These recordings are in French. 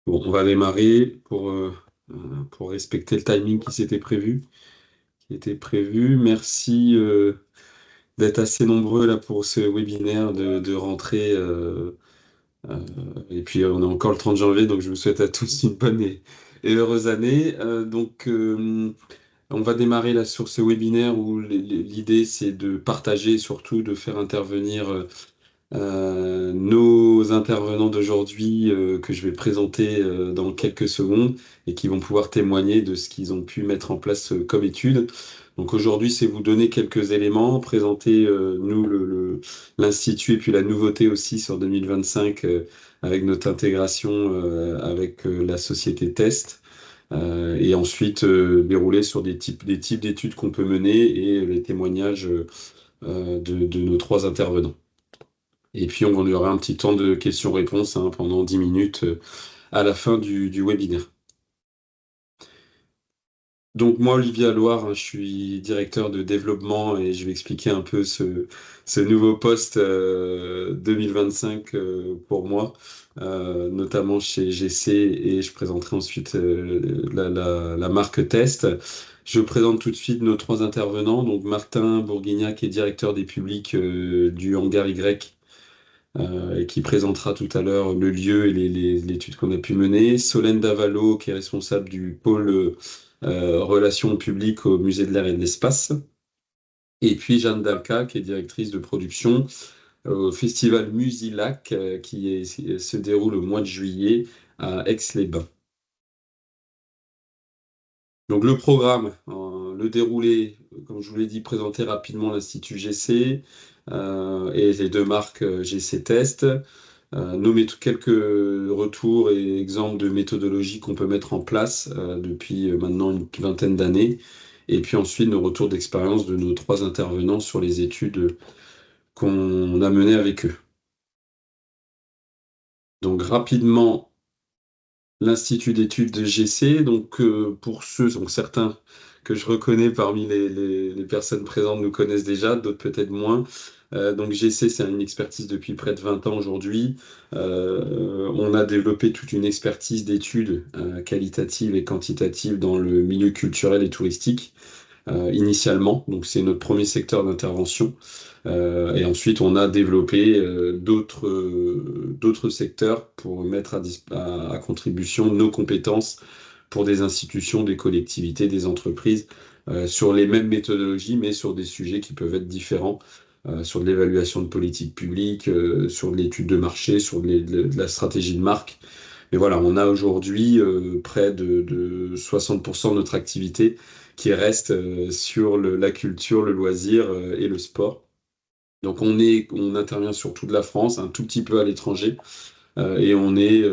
Bon, on va démarrer pour respecter le timing qui était prévu. Merci d'être assez nombreux là pour ce webinaire de rentrée. Euh, et puis on est encore le 30 janvier, donc je vous souhaite à tous une bonne et heureuse année. On va démarrer là sur ce webinaire où l'idée c'est de partager, surtout de faire intervenir nos intervenants d'aujourd'hui que je vais présenter dans quelques secondes et qui vont pouvoir témoigner de ce qu'ils ont pu mettre en place comme étude. Donc aujourd'hui, c'est vous donner quelques éléments, présenter l'Institut et puis la nouveauté aussi sur 2025 avec notre intégration avec la société Test. Et ensuite dérouler sur des types d'études qu'on peut mener et les témoignages de nos trois intervenants. Et puis, on aura un petit temps de questions-réponses hein, pendant 10 minutes à la fin du webinaire. Donc, moi, Olivier Alloire, hein, je suis directeur de développement et je vais expliquer un peu ce nouveau poste 2025 pour moi, notamment chez GC et je présenterai ensuite la marque Test. Je présente tout de suite nos trois intervenants. Donc, Martin Bourguignac est directeur des publics du Hangar Y et qui présentera tout à l'heure le lieu et l'étude qu'on a pu mener. Solène Davalo, qui est responsable du pôle relations publiques au Musée de l'Air et de l'Espace. Et puis Jeanne Dalca, qui est directrice de production au Festival Musilac, se déroule au mois de juillet à Aix-les-Bains. Donc le programme, le déroulé, comme je vous l'ai dit, présenter rapidement l'Institut GC et les deux marques GC Test. Nommer quelques retours et exemples de méthodologies qu'on peut mettre en place depuis maintenant une vingtaine d'années. Et puis ensuite, nos retours d'expérience de nos trois intervenants sur les études qu'on a menées avec eux. Donc rapidement, l'Institut d'études de GC, donc pour ceux, donc certains que je reconnais parmi les personnes présentes nous connaissent déjà, d'autres peut-être moins. Donc GC, c'est une expertise depuis près de 20 ans aujourd'hui. On a développé toute une expertise d'études qualitatives et quantitatives dans le milieu culturel et touristique initialement. Donc c'est notre premier secteur d'intervention. Et ensuite, on a développé d'autres secteurs pour mettre à contribution nos compétences pour des institutions, des collectivités, des entreprises, sur les mêmes méthodologies, mais sur des sujets qui peuvent être différents, sur de l'évaluation de politique publique, sur de l'étude de marché, sur de la stratégie de marque. Mais voilà, on a aujourd'hui près de 60% de notre activité qui reste sur la culture, le loisir et le sport. Donc on intervient sur toute la France, un tout petit peu à l'étranger, et on est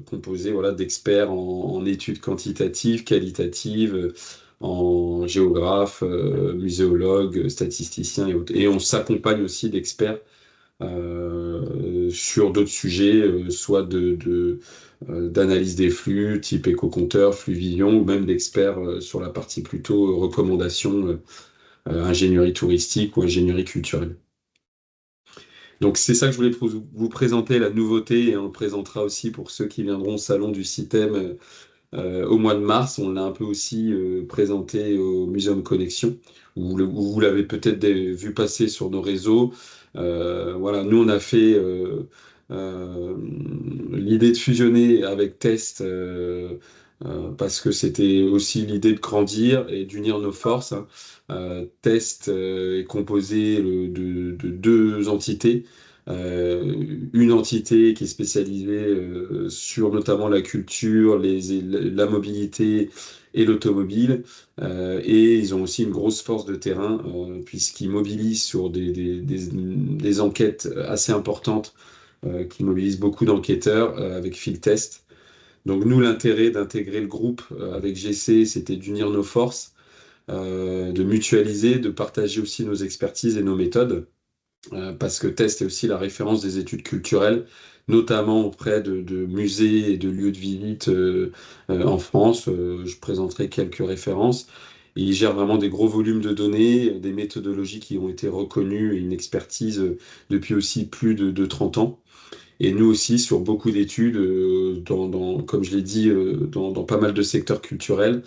composé voilà, d'experts en études quantitatives, qualitatives, en géographes, muséologues, statisticiens et autres. Et on s'accompagne aussi d'experts sur d'autres sujets, soit d'analyse des flux, type éco-compteur, Fluvision, ou même d'experts sur la partie plutôt recommandation, ingénierie touristique ou ingénierie culturelle. Donc c'est ça que je voulais vous présenter, la nouveauté, et on le présentera aussi pour ceux qui viendront au salon du CITEM au mois de mars. On l'a un peu aussi présenté au Muséum Connexion, où vous l'avez peut-être vu passer sur nos réseaux. Voilà, nous on a fait euh, l'idée de fusionner avec Test parce que c'était aussi l'idée de grandir et d'unir nos forces, hein. Test est composé de deux entités. Une entité qui est spécialisée sur notamment la culture, la mobilité et l'automobile. Et ils ont aussi une grosse force de terrain puisqu'ils mobilisent sur des enquêtes assez importantes, qui mobilisent beaucoup d'enquêteurs avec Field Test. Donc nous, l'intérêt d'intégrer le groupe avec GC, c'était d'unir nos forces, de mutualiser, de partager aussi nos expertises et nos méthodes parce que Test est aussi la référence des études culturelles, notamment auprès de musées et de lieux de visite en France. Je présenterai quelques références. Et il gère vraiment des gros volumes de données, des méthodologies qui ont été reconnues et une expertise depuis aussi plus de 30 ans. Et nous aussi, sur beaucoup d'études, comme je l'ai dit, dans pas mal de secteurs culturels,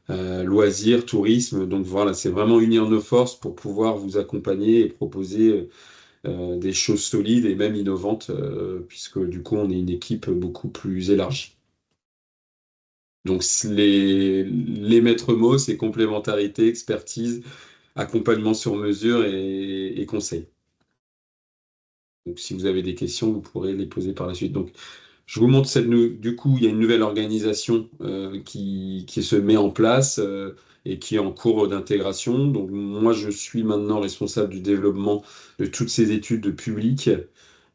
loisirs, tourisme. Donc voilà, c'est vraiment unir nos forces pour pouvoir vous accompagner et proposer des choses solides et même innovantes, puisque du coup, on est une équipe beaucoup plus élargie. Donc les maîtres mots, c'est complémentarité, expertise, accompagnement sur mesure et conseil. Donc si vous avez des questions, vous pourrez les poser par la suite. Donc je vous montre du coup, il y a une nouvelle organisation qui se met en place et qui est en cours d'intégration. Donc moi, je suis maintenant responsable du développement de toutes ces études publiques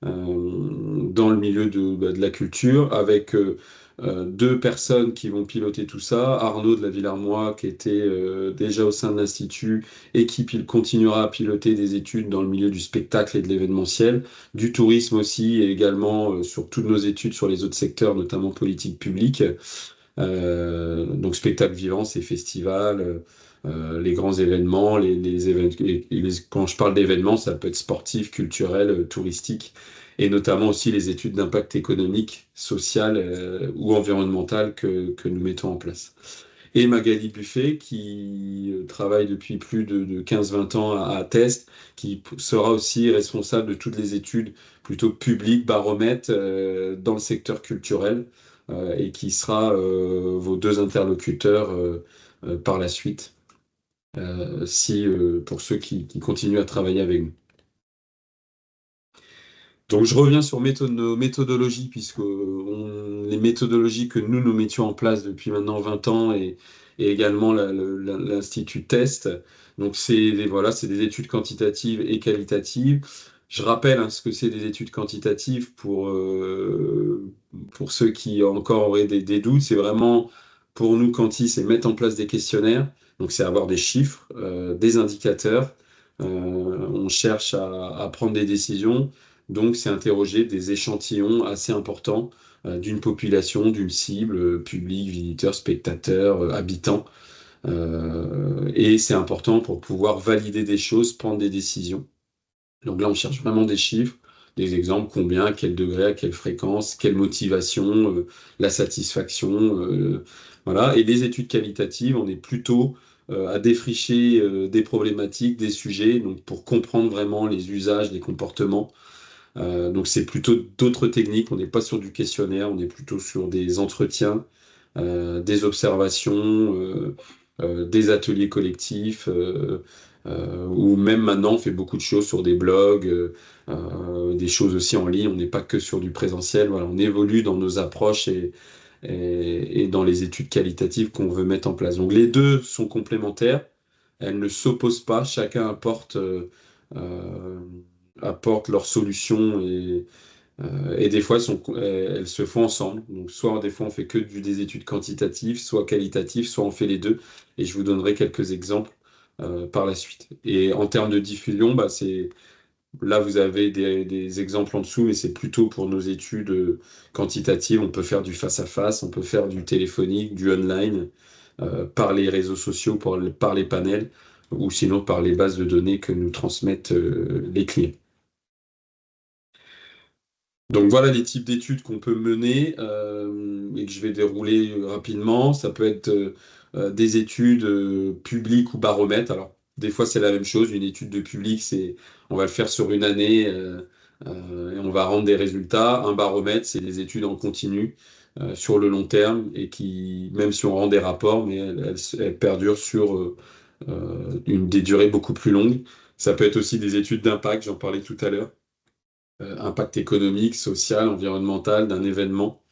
dans le milieu de la culture, avec deux personnes qui vont piloter tout ça. Arnaud de la Villarmois, qui était déjà au sein de l'Institut et qui continuera à piloter des études dans le milieu du spectacle et de l'événementiel, du tourisme aussi, et également sur toutes nos études sur les autres secteurs, notamment politique publique. Donc spectacle vivant, c'est festival, les grands événements, quand je parle d'événements, ça peut être sportif, culturel, touristique, et notamment aussi les études d'impact économique, social ou environnemental que nous mettons en place. Et Magali Buffet, qui travaille depuis plus de 15-20 ans à Test, qui sera aussi responsable de toutes les études plutôt publiques, baromètres, dans le secteur culturel, et qui sera vos deux interlocuteurs par la suite, pour ceux qui continuent à travailler avec nous. Donc je reviens sur nos méthodologies, puisque les méthodologies que nous mettions en place depuis maintenant 20 ans et également l'Institut Test. Donc voilà, c'est des études quantitatives et qualitatives. Je rappelle ce que c'est des études quantitatives pour ceux qui encore auraient des doutes. C'est vraiment, pour nous, quanti, c'est mettre en place des questionnaires. Donc c'est avoir des chiffres, des indicateurs. On cherche à prendre des décisions. Donc, c'est interroger des échantillons assez importants d'une population, d'une cible, public, visiteur, spectateur, habitant. Et c'est important pour pouvoir valider des choses, prendre des décisions. Donc là, on cherche vraiment des chiffres, des exemples, combien, à quel degré, à quelle fréquence, quelle motivation, la satisfaction. Voilà. Et les études qualitatives, on est plutôt à défricher des problématiques, des sujets, donc pour comprendre vraiment les usages, les comportements. Donc c'est plutôt d'autres techniques, on n'est pas sur du questionnaire, on est plutôt sur des entretiens, des observations, des ateliers collectifs, ou même maintenant on fait beaucoup de choses sur des blogs, des choses aussi en ligne, on n'est pas que sur du présentiel, voilà, on évolue dans nos approches et dans les études qualitatives qu'on veut mettre en place. Donc les deux sont complémentaires, elles ne s'opposent pas, chacun euh, apporte leurs solutions et des fois elles se font ensemble. Donc soit des fois on fait que des études quantitatives, soit qualitatives, soit on fait les deux. Et je vous donnerai quelques exemples par la suite. Et en termes de diffusion, là vous avez des exemples en dessous, mais c'est plutôt pour nos études quantitatives. On peut faire du face-à-face, on peut faire du téléphonique, du online, par les réseaux sociaux, par les panels, ou sinon par les bases de données que nous transmettent les clients. Donc voilà les types d'études qu'on peut mener et que je vais dérouler rapidement. Ça peut être des études publiques ou baromètres. Alors des fois c'est la même chose. Une étude de public, on va le faire sur une année et on va rendre des résultats. Un baromètre, c'est des études en continu sur le long terme et qui, même si on rend des rapports, mais elles perdurent sur des durées beaucoup plus longues. Ça peut être aussi des études d'impact, j'en parlais tout à l'heure, impact économique, social, environnemental d'un événement,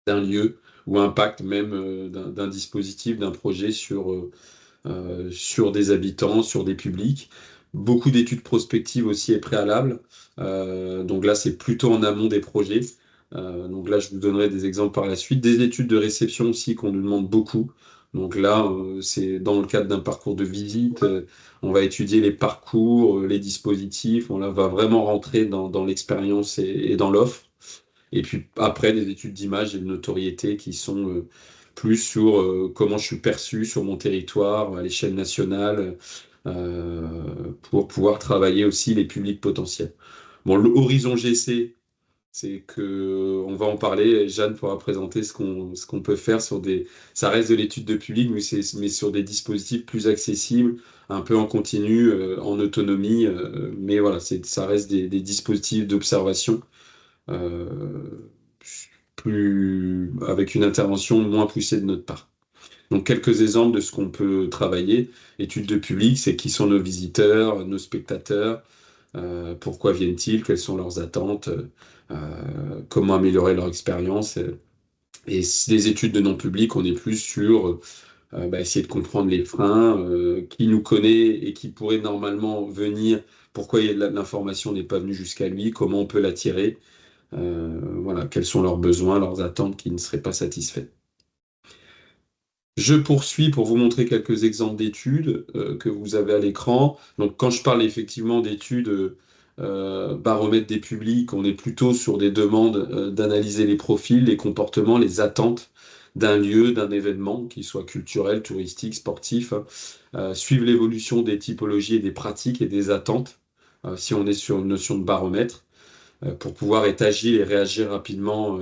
d'un lieu, ou impact même d'un dispositif, d'un projet sur des habitants, sur des publics. Beaucoup d'études prospectives aussi et préalables. Donc là, c'est plutôt en amont des projets. Donc là, je vous donnerai des exemples par la suite. Des études de réception aussi qu'on nous demande beaucoup. Donc là, c'est dans le cadre d'un parcours de visite. On va étudier les parcours, les dispositifs. On là, va vraiment rentrer dans l'expérience et dans l'offre. Et puis après, des études d'image et de notoriété qui sont plus sur comment je suis perçu sur mon territoire, à l'échelle nationale, pour pouvoir travailler aussi les publics potentiels. Bon, l'horizon GC, C'est que on va en parler, et Jeanne pourra présenter ce qu'on peut faire sur des... Ça reste de l'étude de public, mais sur des dispositifs plus accessibles, un peu en continu, en autonomie. Mais voilà, ça reste des dispositifs d'observation euh, avec une intervention moins poussée de notre part. Donc, quelques exemples de ce qu'on peut travailler. Études de public, c'est qui sont nos visiteurs, nos spectateurs, pourquoi viennent-ils, quelles sont leurs attentes, comment améliorer leur expérience. Et les études de non-public, on est plus sur essayer de comprendre les freins, qui nous connaît et qui pourrait normalement venir, pourquoi l'information n'est pas venue jusqu'à lui, comment on peut l'attirer, voilà, quels sont leurs besoins, leurs attentes qui ne seraient pas satisfaits. Je poursuis pour vous montrer quelques exemples d'études que vous avez à l'écran. Donc, quand je parle effectivement d'études baromètre des publics, on est plutôt sur des demandes d'analyser les profils, les comportements, les attentes d'un lieu, d'un événement, qu'il soit culturel, touristique, sportif, hein. Suivre l'évolution des typologies et des pratiques et des attentes, si on est sur une notion de baromètre pour pouvoir être agile et réagir rapidement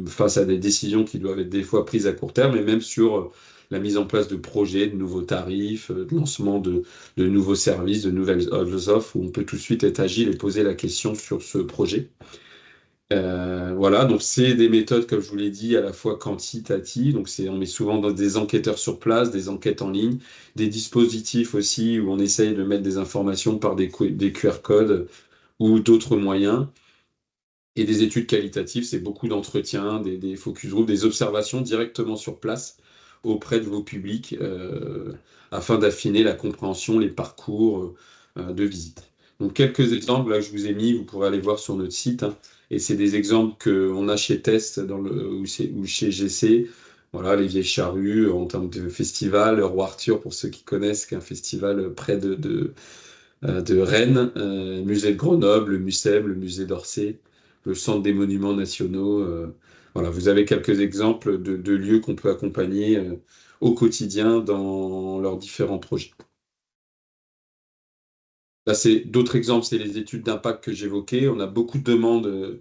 face à des décisions qui doivent être des fois prises à court terme, et même sur la mise en place de projets, de nouveaux tarifs, de lancement de nouveaux services, de nouvelles offres, où on peut tout de suite être agile et poser la question sur ce projet. Voilà, donc c'est des méthodes, comme je vous l'ai dit, à la fois quantitatives, donc on met souvent dans des enquêteurs sur place, des enquêtes en ligne, des dispositifs aussi où on essaye de mettre des informations par des QR codes ou d'autres moyens. Et des études qualitatives, c'est beaucoup d'entretiens, des focus group, des observations directement sur place auprès de vos publics afin d'affiner la compréhension, les parcours de visite. Donc quelques exemples là, que je vous ai mis, vous pourrez aller voir sur notre site, hein. Et c'est des exemples qu'on a chez Test ou chez GC. Voilà, les Vieilles Charrues en termes de festival, Roi Arthur pour ceux qui connaissent, qui est un festival près de Rennes, musée de Grenoble, le MUSEM, le musée d'Orsay, le Centre des Monuments Nationaux. Voilà, vous avez quelques exemples de lieux qu'on peut accompagner au quotidien dans leurs différents projets. Là, c'est d'autres exemples, c'est les études d'impact que j'évoquais. On a beaucoup de demandes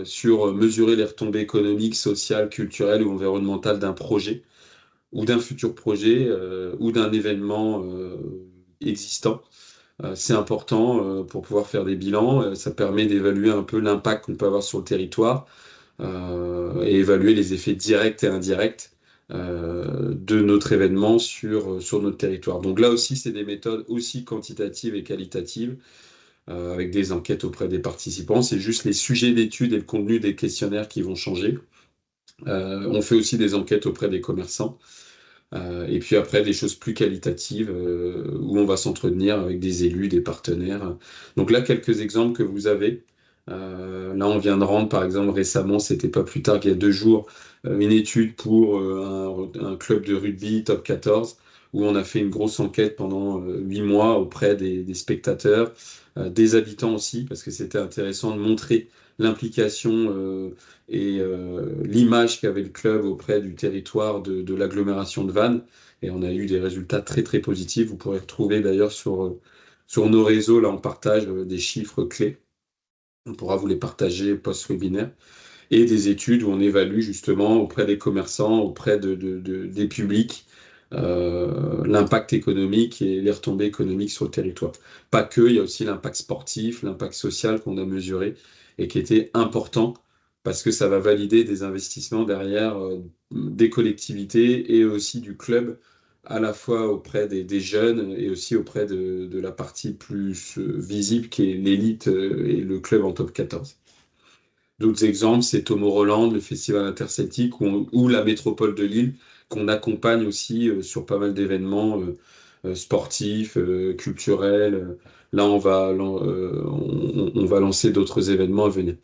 sur mesurer les retombées économiques, sociales, culturelles ou environnementales d'un projet ou d'un futur projet ou d'un événement existant. C'est important pour pouvoir faire des bilans. Ça permet d'évaluer un peu l'impact qu'on peut avoir sur le territoire et évaluer les effets directs et indirects de notre événement sur notre territoire. Donc là aussi, c'est des méthodes aussi quantitatives et qualitatives avec des enquêtes auprès des participants. C'est juste les sujets d'études et le contenu des questionnaires qui vont changer. On fait aussi des enquêtes auprès des commerçants. Et puis après, des choses plus qualitatives où on va s'entretenir avec des élus, des partenaires. Donc là, quelques exemples que vous avez. Là, on vient de rendre, par exemple, récemment, c'était pas plus tard qu'il y a 2 jours, une étude pour un club de rugby top 14, où on a fait une grosse enquête pendant 8 mois auprès des spectateurs, des habitants aussi, parce que c'était intéressant de montrer l'implication et l'image qu'avait le club auprès du territoire de l'agglomération de Vannes. Et on a eu des résultats très très positifs. Vous pourrez retrouver d'ailleurs sur nos réseaux, là on partage des chiffres clés. On pourra vous les partager post-webinaire. Et des études où on évalue justement auprès des commerçants, auprès des publics, l'impact économique et les retombées économiques sur le territoire. Pas que, il y a aussi l'impact sportif, l'impact social qu'on a mesuré et qui était important parce que ça va valider des investissements derrière des collectivités et aussi du club, à la fois auprès des jeunes et aussi auprès de la partie plus visible qui est l'élite et le club en top 14. D'autres exemples, c'est Tomorrowland, le festival interceltique ou la métropole de Lille, qu'on accompagne aussi sur pas mal d'événements sportifs, culturels. Là, on va lancer d'autres événements à venir.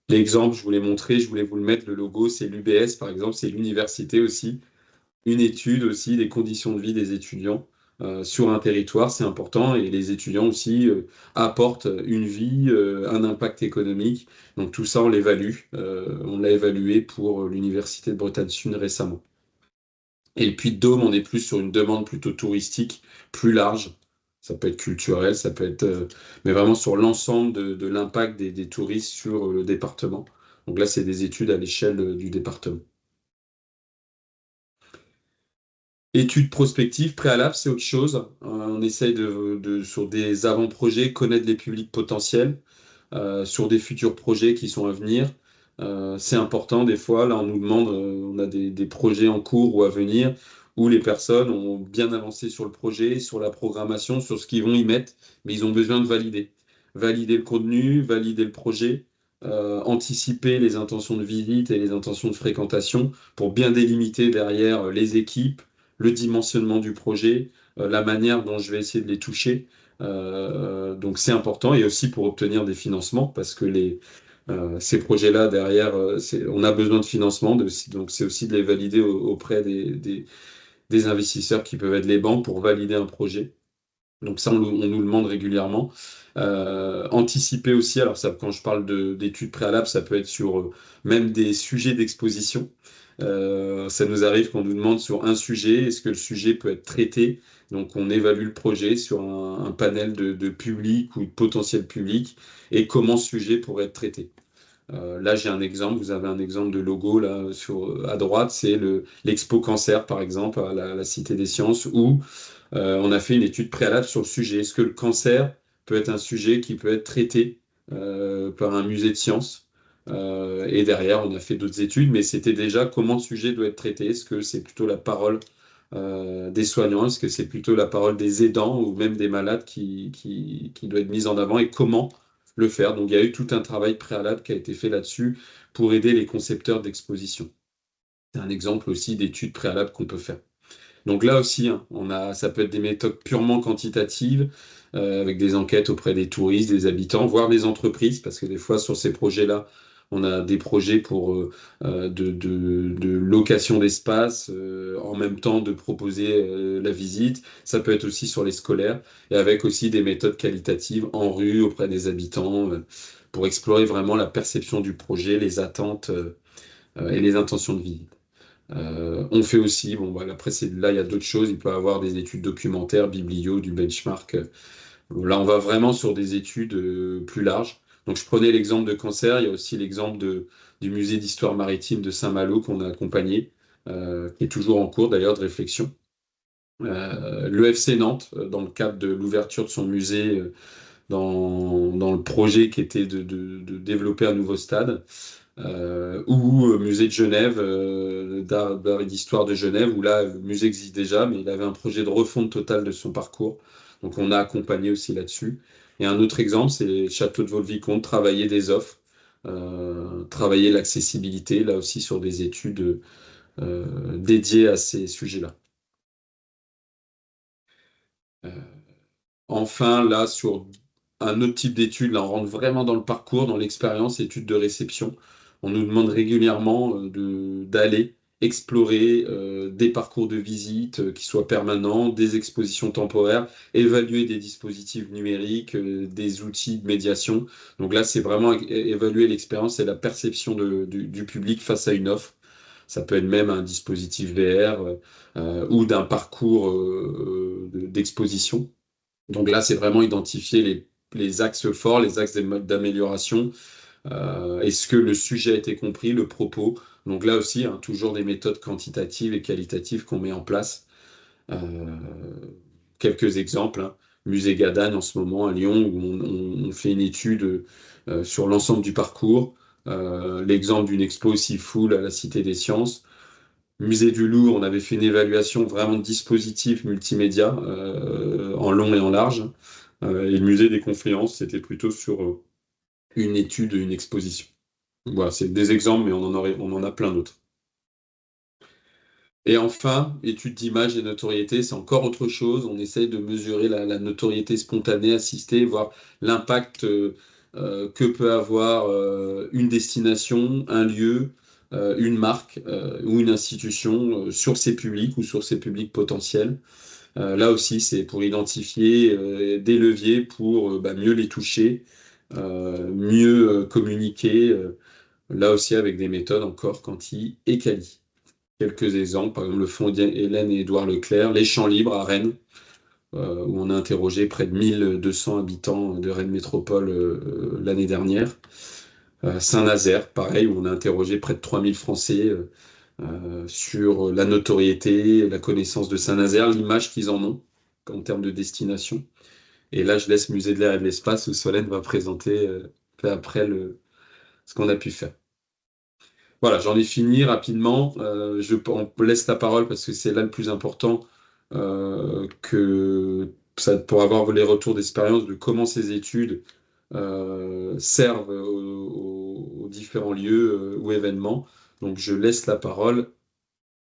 L'exemple, je voulais montrer, je voulais vous le mettre, le logo, c'est l'UBS, par exemple, c'est l'université aussi. Une étude aussi des conditions de vie des étudiants sur un territoire, c'est important, et les étudiants aussi apportent une vie, un impact économique. Donc tout ça, on l'évalue. On l'a évalué pour l'Université de Bretagne Sud récemment. Et puis Dôme, on est plus sur une demande plutôt touristique, plus large. Ça peut être culturel, ça peut être, mais vraiment sur l'ensemble de l'impact des touristes sur le département. Donc là, c'est des études à l'échelle du département. Études prospectives, préalables, c'est autre chose. On essaye sur des avant-projets, connaître les publics potentiels, sur des futurs projets qui sont à venir. C'est important des fois. Là, on nous demande, on a des projets en cours ou à venir où les personnes ont bien avancé sur le projet, sur la programmation, sur ce qu'ils vont y mettre, mais ils ont besoin de valider. Valider le contenu, valider le projet, anticiper les intentions de visite et les intentions de fréquentation pour bien délimiter derrière les équipes, le dimensionnement du projet, la manière dont je vais essayer de les toucher. Donc c'est important et aussi pour obtenir des financements parce que ces projets-là derrière, on a besoin de financement, donc c'est aussi de les valider auprès des investisseurs qui peuvent être les banques pour valider un projet. Donc ça, on nous le demande régulièrement. Anticiper aussi, alors ça, quand je parle d'études préalables, ça peut être sur même des sujets d'exposition. Ça nous arrive qu'on nous demande sur un sujet, est-ce que le sujet peut être traité? Donc on évalue le projet sur un panel de public ou de potentiel public et comment ce sujet pourrait être traité. Là, j'ai un exemple, vous avez un exemple de logo là à droite, c'est l'Expo Cancer par exemple à la Cité des Sciences où on a fait une étude préalable sur le sujet. Est-ce que le cancer peut être un sujet qui peut être traité par un musée de sciences? Et derrière, on a fait d'autres études, mais c'était déjà comment le sujet doit être traité. Est-ce que c'est plutôt la parole des soignants? Est-ce que c'est plutôt la parole des aidants ou même des malades qui doit être mise en avant et comment le faire? Donc, il y a eu tout un travail préalable qui a été fait là-dessus pour aider les concepteurs d'exposition. C'est un exemple aussi d'études préalables qu'on peut faire. Donc là aussi, hein, ça peut être des méthodes purement quantitatives, avec des enquêtes auprès des touristes, des habitants, voire des entreprises, parce que des fois, sur ces projets-là, on a des projets pour de location d'espace, en même temps de proposer la visite. Ça peut être aussi sur les scolaires, et avec aussi des méthodes qualitatives en rue, auprès des habitants, pour explorer vraiment la perception du projet, les attentes, et les intentions de visite. On fait aussi, bon, voilà, après, là, il y a d'autres choses. Il peut y avoir des études documentaires, biblio, du benchmark. Là, on va vraiment sur des études plus larges. Donc, je prenais l'exemple de cancer. Il y a aussi l'exemple du musée d'histoire maritime de Saint-Malo qu'on a accompagné, qui est toujours en cours d'ailleurs de réflexion. L'EFC Nantes, dans le cadre de l'ouverture de son musée, dans le projet qui était de développer un nouveau stade ou musée de Genève, d'art et d'histoire de Genève, où là, le musée existe déjà, mais il avait un projet de refonte totale de son parcours. Donc on a accompagné aussi là-dessus. Et un autre exemple, c'est le Château de Vaux-le-Vicomte, travailler des offres, travailler l'accessibilité, là aussi sur des études dédiées à ces sujets-là. Euh, Enfin, là, sur un autre type d'études, là, on rentre vraiment dans le parcours, dans l'expérience, études de réception. On nous demande régulièrement d'aller explorer des parcours de visite qui soient permanents, des expositions temporaires, évaluer des dispositifs numériques, des outils de médiation. Donc là, c'est vraiment évaluer l'expérience et la perception du public face à une offre. Ça peut être même un dispositif VR ou d'un parcours d'exposition. Donc là, c'est vraiment identifier les axes forts, les axes d'amélioration. Est-ce que le sujet a été compris, le propos? Donc là aussi, hein, toujours des méthodes quantitatives et qualitatives qu'on met en place. Euh, Quelques exemples, hein. Musée Gadagne en ce moment à Lyon, où on fait une étude sur l'ensemble du parcours. L'exemple d'une expo aussi full à la Cité des Sciences. Musée du Louvre, on avait fait une évaluation vraiment de dispositifs multimédia en long et en large. Et le musée des Confluences, c'était plutôt sur une étude, une exposition. Voilà, c'est des exemples, mais on en a plein d'autres. Et enfin, étude d'image et notoriété, c'est encore autre chose. On essaye de mesurer la notoriété spontanée, assistée, voir l'impact que peut avoir une destination, un lieu, une marque ou une institution sur ses publics ou sur ses publics potentiels. Là aussi, c'est pour identifier des leviers pour mieux les toucher, mieux communiquer. Là aussi, avec des méthodes encore quanti et quali. Quelques exemples, par exemple le fonds Hélène et Édouard Leclerc, les champs libres à Rennes, où on a interrogé près de 1200 habitants de Rennes Métropole l'année dernière. Saint-Nazaire, pareil, où on a interrogé près de 3000 Français sur la notoriété, la connaissance de Saint-Nazaire, l'image qu'ils en ont en termes de destination. Et là, je laisse Musée de l'Air et de l'Espace où Solène va présenter peu après ce qu'on a pu faire. Voilà, j'en ai fini rapidement. On laisse la parole parce que c'est là le plus important que ça, pour avoir les retours d'expérience de comment ces études servent aux différents lieux ou événements. Donc je laisse la parole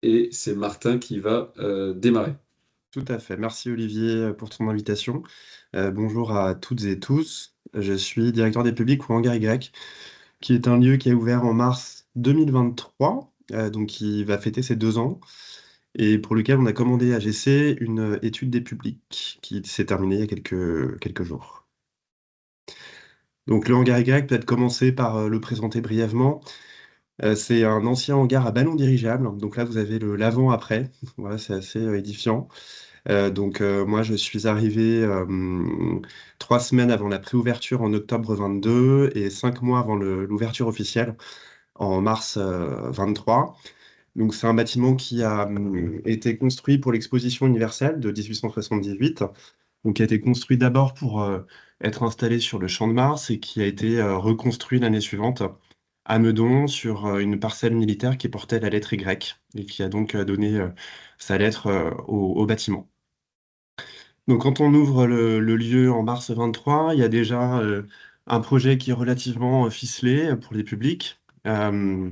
et c'est Martin qui va démarrer. Tout à fait. Merci Olivier pour ton invitation. Bonjour à toutes et tous. Je suis directeur des publics au Hangar Y, qui est un lieu qui a ouvert en mars 2023, donc qui va fêter ses 2 ans, et pour lequel on a commandé à AGC une étude des publics qui s'est terminée il y a quelques jours. Donc le Hangar Y, peut-être commencer par le présenter brièvement. C'est un ancien hangar à ballon dirigeable. Donc là, vous avez le l'avant-après. Voilà, c'est assez édifiant. Moi, je suis arrivé 3 semaines avant la préouverture en octobre 22 et 5 mois avant l'ouverture officielle en mars 23. Donc, c'est un bâtiment qui a été construit pour l'exposition universelle de 1878. Donc, qui a été construit d'abord pour être installé sur le Champ de Mars et qui a été reconstruit l'année suivante à Meudon sur une parcelle militaire qui portait la lettre Y et qui a donc donné sa lettre au bâtiment. Donc, quand on ouvre le lieu en mars 23, il y a déjà un projet qui est relativement ficelé pour les publics. Euh,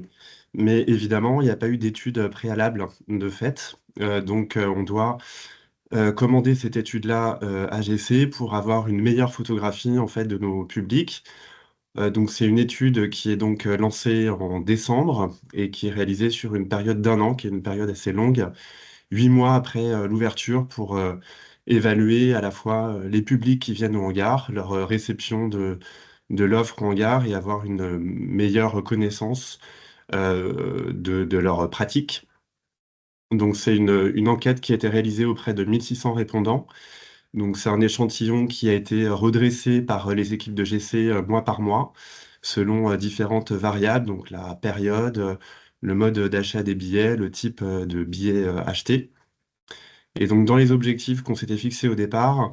mais évidemment, il n'y a pas eu d'études préalables de fait. On doit commander cette étude-là à GC pour avoir une meilleure photographie en fait de nos publics. Donc, c'est une étude qui est donc lancée en décembre et qui est réalisée sur une période d'1 an, qui est une période assez longue, 8 mois après l'ouverture pour évaluer à la fois les publics qui viennent au hangar, leur réception de l'offre au hangar et avoir une meilleure connaissance de leurs pratiques. Donc c'est une enquête qui a été réalisée auprès de 1600 répondants. Donc c'est un échantillon qui a été redressé par les équipes de GC mois par mois, selon différentes variables, donc la période, le mode d'achat des billets, le type de billets achetés. Et donc, dans les objectifs qu'on s'était fixés au départ,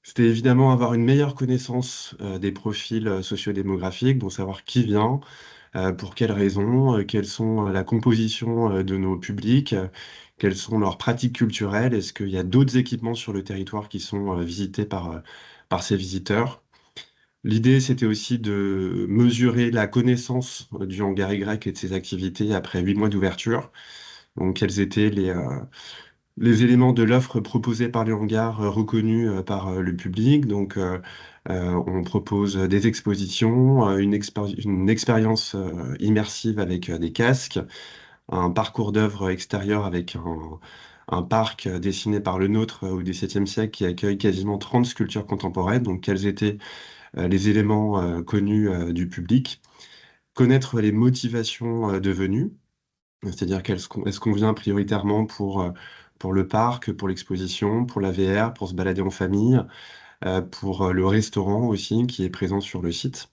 c'était évidemment avoir une meilleure connaissance des profils sociodémographiques, donc savoir qui vient, pour quelles raisons, quelles sont la composition de nos publics, quelles sont leurs pratiques culturelles, est-ce qu'il y a d'autres équipements sur le territoire qui sont visités par ces visiteurs. L'idée, c'était aussi de mesurer la connaissance du hangar Y et de ses activités après 8 mois d'ouverture. Donc, quels étaient les éléments de l'offre proposée par les hangars reconnus par le public. On propose des expositions, une expérience immersive avec des casques, un parcours d'œuvres extérieur avec un parc dessiné par le nôtre au XVIIe siècle qui accueille quasiment 30 sculptures contemporaines. Donc, quels étaient les éléments connus du public? Connaître les motivations de venue. C'est-à-dire est-ce qu'on vient prioritairement pour le parc, pour l'exposition, pour la VR, pour se balader en famille, pour le restaurant aussi qui est présent sur le site.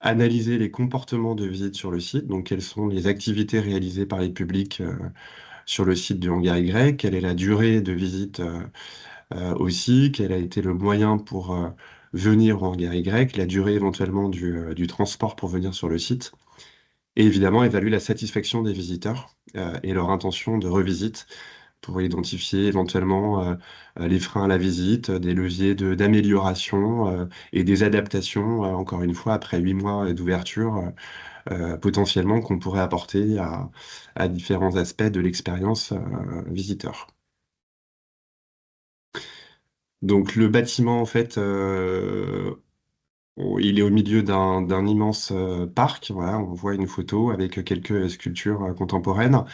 Analyser les comportements de visite sur le site, donc quelles sont les activités réalisées par les publics sur le site du Hangar Y, quelle est la durée de visite aussi, quel a été le moyen pour venir au Hangar Y, la durée éventuellement du transport pour venir sur le site. Et évidemment, évaluer la satisfaction des visiteurs et leur intention de revisite pour identifier éventuellement les freins à la visite, des leviers d'amélioration et des adaptations, encore une fois, après 8 mois d'ouverture, potentiellement qu'on pourrait apporter à différents aspects de l'expérience visiteur. Donc le bâtiment, en fait, il est au milieu d'un immense parc. Voilà, on voit une photo avec quelques sculptures contemporaines.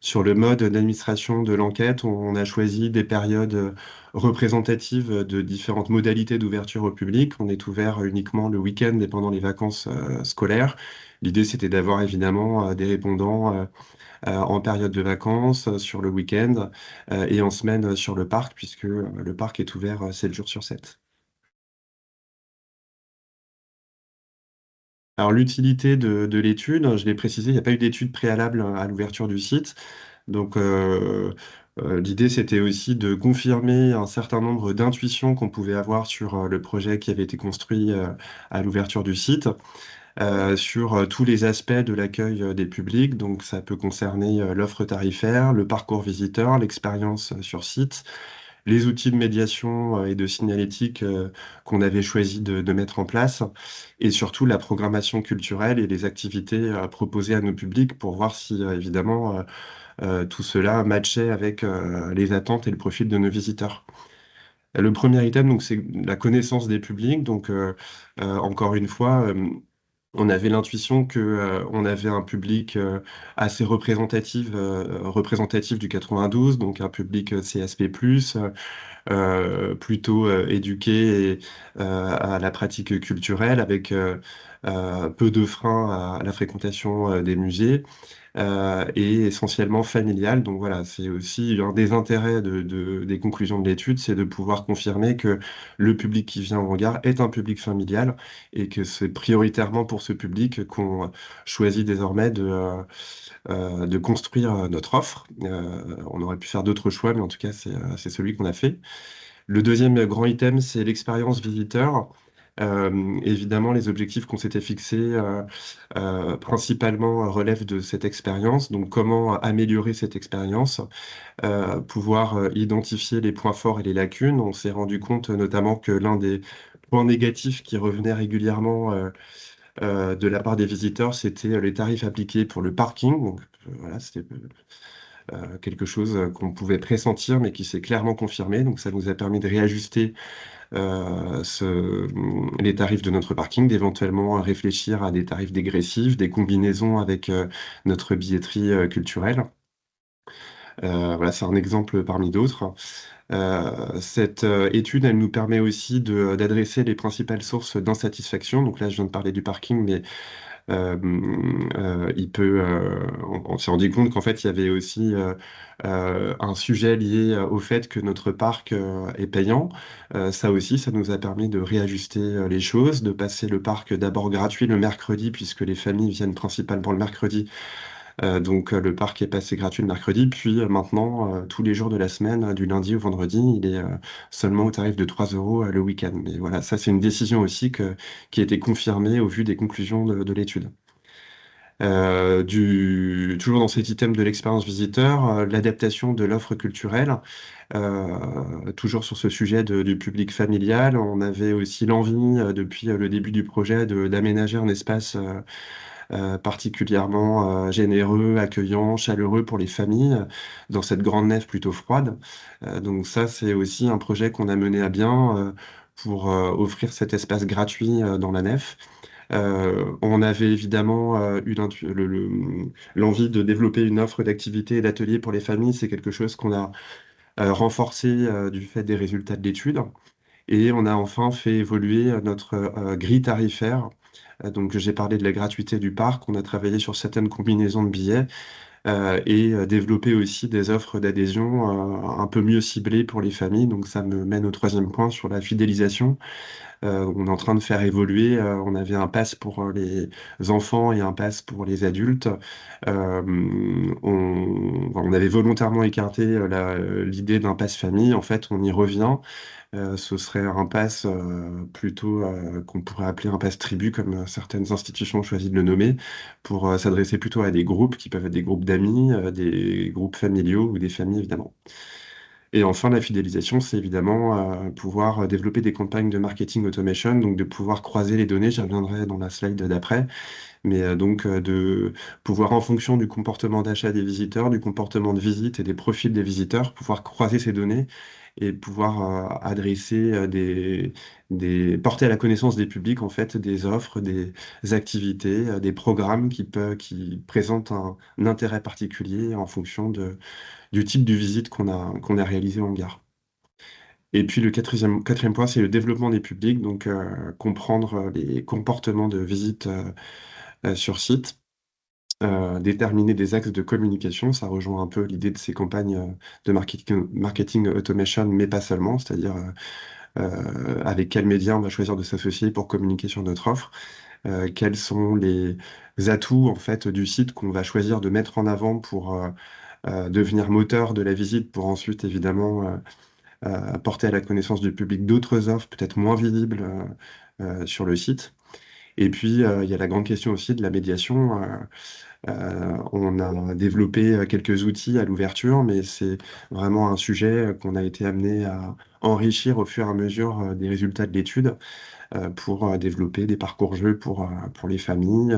Sur le mode d'administration de l'enquête, on a choisi des périodes représentatives de différentes modalités d'ouverture au public. On est ouvert uniquement le week-end et pendant les vacances scolaires. L'idée, c'était d'avoir évidemment des répondants en période de vacances, sur le week-end et en semaine sur le parc, puisque le parc est ouvert 7 jours sur 7. Alors l'utilité de l'étude, je l'ai précisé, il n'y a pas eu d'étude préalable à l'ouverture du site. Donc l'idée, c'était aussi de confirmer un certain nombre d'intuitions qu'on pouvait avoir sur le projet qui avait été construit à l'ouverture du site, sur tous les aspects de l'accueil des publics. Donc ça peut concerner l'offre tarifaire, le parcours visiteur, l'expérience sur site, les outils de médiation et de signalétique qu'on avait choisi de mettre en place, et surtout la programmation culturelle et les activités proposées à nos publics pour voir si évidemment tout cela matchait avec les attentes et le profil de nos visiteurs. Le premier item, donc, c'est la connaissance des publics. Donc, encore une fois, on avait l'intuition que on avait un public assez représentatif du 92, donc un public CSP+, plutôt éduqué à la pratique culturelle, avec peu de freins à la fréquentation des musées et essentiellement familial. Donc voilà, c'est aussi un des intérêts des conclusions de l'étude, c'est de pouvoir confirmer que le public qui vient au hangar est un public familial et que c'est prioritairement pour ce public qu'on choisit désormais de construire notre offre. On aurait pu faire d'autres choix, mais en tout cas, c'est celui qu'on a fait. Le deuxième grand item, c'est l'expérience visiteur. Évidemment, les objectifs qu'on s'était fixés principalement relèvent de cette expérience. Donc, comment améliorer cette expérience, pouvoir identifier les points forts et les lacunes. On s'est rendu compte notamment que l'un des points négatifs qui revenait régulièrement de la part des visiteurs, c'était les tarifs appliqués pour le parking. Donc, voilà, c'était quelque chose qu'on pouvait pressentir, mais qui s'est clairement confirmé. Donc, ça nous a permis de réajuster les tarifs de notre parking, d'éventuellement réfléchir à des tarifs dégressifs, des combinaisons avec notre billetterie culturelle. Voilà, c'est un exemple parmi d'autres. Cette étude, elle nous permet aussi d'adresser les principales sources d'insatisfaction. Donc là, je viens de parler du parking, mais euh, on s'est rendu compte qu'en fait, il y avait aussi un sujet lié au fait que notre parc est payant. Ça aussi, ça nous a permis de réajuster les choses, de passer le parc d'abord gratuit le mercredi, puisque les familles viennent principalement le mercredi. Donc le parc est passé gratuit le mercredi, puis maintenant, tous les jours de la semaine, du lundi au vendredi, il est seulement au tarif de 3 euros le week-end. Mais voilà, ça c'est une décision aussi qui a été confirmée au vu des conclusions de l'étude. Toujours dans cet item de l'expérience visiteur, l'adaptation de l'offre culturelle, toujours sur ce sujet du public familial, on avait aussi l'envie, depuis le début du projet, d'aménager un espace particulièrement généreux, accueillant, chaleureux pour les familles, dans cette grande nef plutôt froide. Donc ça, c'est aussi un projet qu'on a mené à bien pour offrir cet espace gratuit dans la nef. On avait évidemment eu l'envie de développer une offre d'activités et d'ateliers pour les familles. C'est quelque chose qu'on a renforcé du fait des résultats de l'étude. Et on a enfin fait évoluer notre grille tarifaire. Donc j'ai parlé de la gratuité du parc. On a travaillé sur certaines combinaisons de billets et développé aussi des offres d'adhésion un peu mieux ciblées pour les familles. Donc ça me mène au troisième point sur la fidélisation. On est en train de faire évoluer. On avait un pass pour les enfants et un pass pour les adultes. On avait volontairement écarté l'idée d'un pass famille. En fait, on y revient. Ce serait un pass plutôt qu'on pourrait appeler un pass tribu, comme certaines institutions ont choisi de le nommer, pour s'adresser plutôt à des groupes qui peuvent être des groupes d'amis, des groupes familiaux ou des familles, évidemment. Et enfin, la fidélisation, c'est évidemment pouvoir développer des campagnes de marketing automation, donc de pouvoir croiser les données, j'y reviendrai dans la slide d'après, mais donc de pouvoir, en fonction du comportement d'achat des visiteurs, du comportement de visite et des profils des visiteurs, pouvoir croiser ces données et pouvoir adresser porter à la connaissance des publics en fait des offres, des activités, des programmes qui présentent un intérêt particulier en fonction du type de visite qu'on a réalisé en gare. Et puis le quatrième point, c'est le développement des publics, donc comprendre les comportements de visite sur site, déterminer des axes de communication. Ça rejoint un peu l'idée de ces campagnes de marketing automation, mais pas seulement, c'est-à-dire avec quels médias on va choisir de s'associer pour communiquer sur notre offre, quels sont les atouts en fait du site qu'on va choisir de mettre en avant pour devenir moteur de la visite, pour ensuite évidemment porter à la connaissance du public d'autres offres peut-être moins visibles sur le site. Et puis, il y a la grande question aussi de la médiation. On a développé quelques outils à l'ouverture, mais c'est vraiment un sujet qu'on a été amené à enrichir au fur et à mesure des résultats de l'étude pour développer des parcours jeux pour les familles,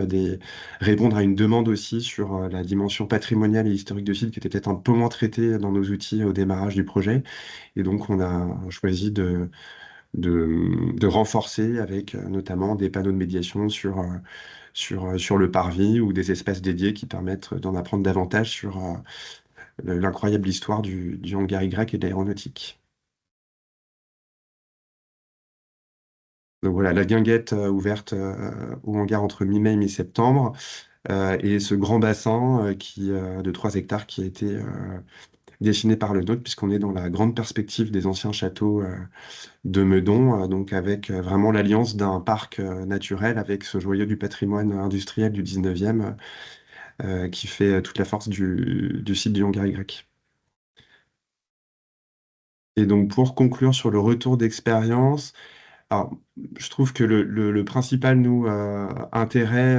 répondre à une demande aussi sur la dimension patrimoniale et historique de site qui était peut-être un peu moins traitée dans nos outils au démarrage du projet. Et donc, on a choisi de renforcer avec notamment des panneaux de médiation sur le parvis ou des espaces dédiés qui permettent d'en apprendre davantage sur l'incroyable histoire du hangar Y et de l'aéronautique. Donc voilà, la guinguette ouverte au hangar entre mi-mai et mi-septembre, et ce grand bassin de 3 hectares qui a été dessiné par le nôtre, puisqu'on est dans la grande perspective des anciens châteaux de Meudon, donc avec vraiment l'alliance d'un parc naturel avec ce joyau du patrimoine industriel du 19e qui fait toute la force du site du hangar Y. Et donc pour conclure sur le retour d'expérience, alors, je trouve que le principal intérêt,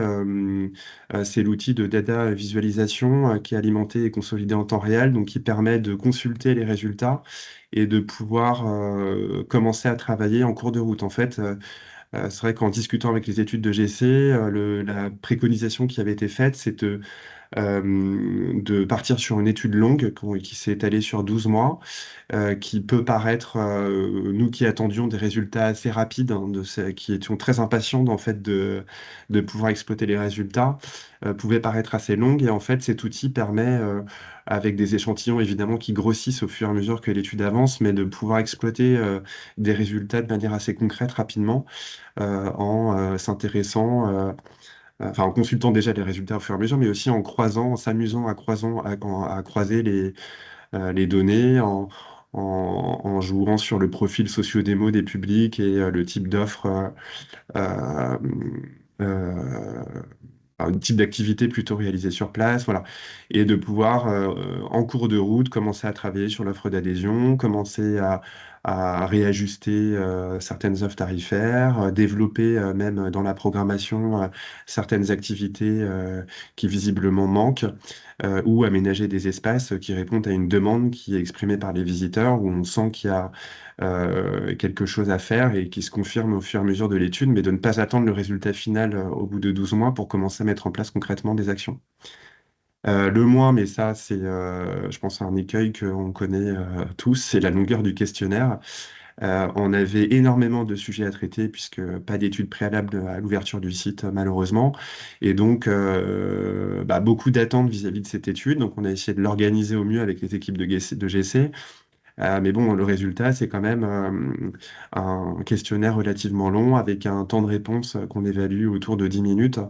c'est l'outil de data visualisation qui est alimenté et consolidé en temps réel, donc qui permet de consulter les résultats et de pouvoir commencer à travailler en cours de route. En fait, c'est vrai qu'en discutant avec les études de GC, la préconisation qui avait été faite, c'est de partir sur une étude longue qui s'est étalée sur 12 mois, qui peut paraître, nous qui attendions des résultats assez rapides, hein, qui étions très impatients en fait de pouvoir exploiter les résultats, pouvait paraître assez longue. Et en fait, cet outil permet, avec des échantillons évidemment qui grossissent au fur et à mesure que l'étude avance, mais de pouvoir exploiter des résultats de manière assez concrète rapidement, en s'intéressant enfin, en consultant déjà les résultats au fur et à mesure, mais aussi en s'amusant à croiser les données, en jouant sur le profil socio-démo des publics et le type d'offre, euh, euh, un type d'activité plutôt réalisée sur place, voilà. Et de pouvoir, en cours de route, commencer à travailler sur l'offre d'adhésion, commencer à réajuster certaines offres tarifaires, développer même dans la programmation certaines activités qui visiblement manquent, ou aménager des espaces qui répondent à une demande qui est exprimée par les visiteurs, où on sent qu'il y a quelque chose à faire et qui se confirme au fur et à mesure de l'étude, mais de ne pas attendre le résultat final au bout de 12 mois pour commencer à mettre en place concrètement des actions. Le moins, mais ça, c'est, je pense, un écueil qu'on connaît tous, c'est la longueur du questionnaire. On avait énormément de sujets à traiter, puisque pas d'études préalables à l'ouverture du site, malheureusement. Et donc, beaucoup d'attentes vis-à-vis de cette étude. Donc, on a essayé de l'organiser au mieux avec les équipes de GC. Mais bon, le résultat, c'est quand même un questionnaire relativement long avec un temps de réponse qu'on évalue autour de 10 minutes,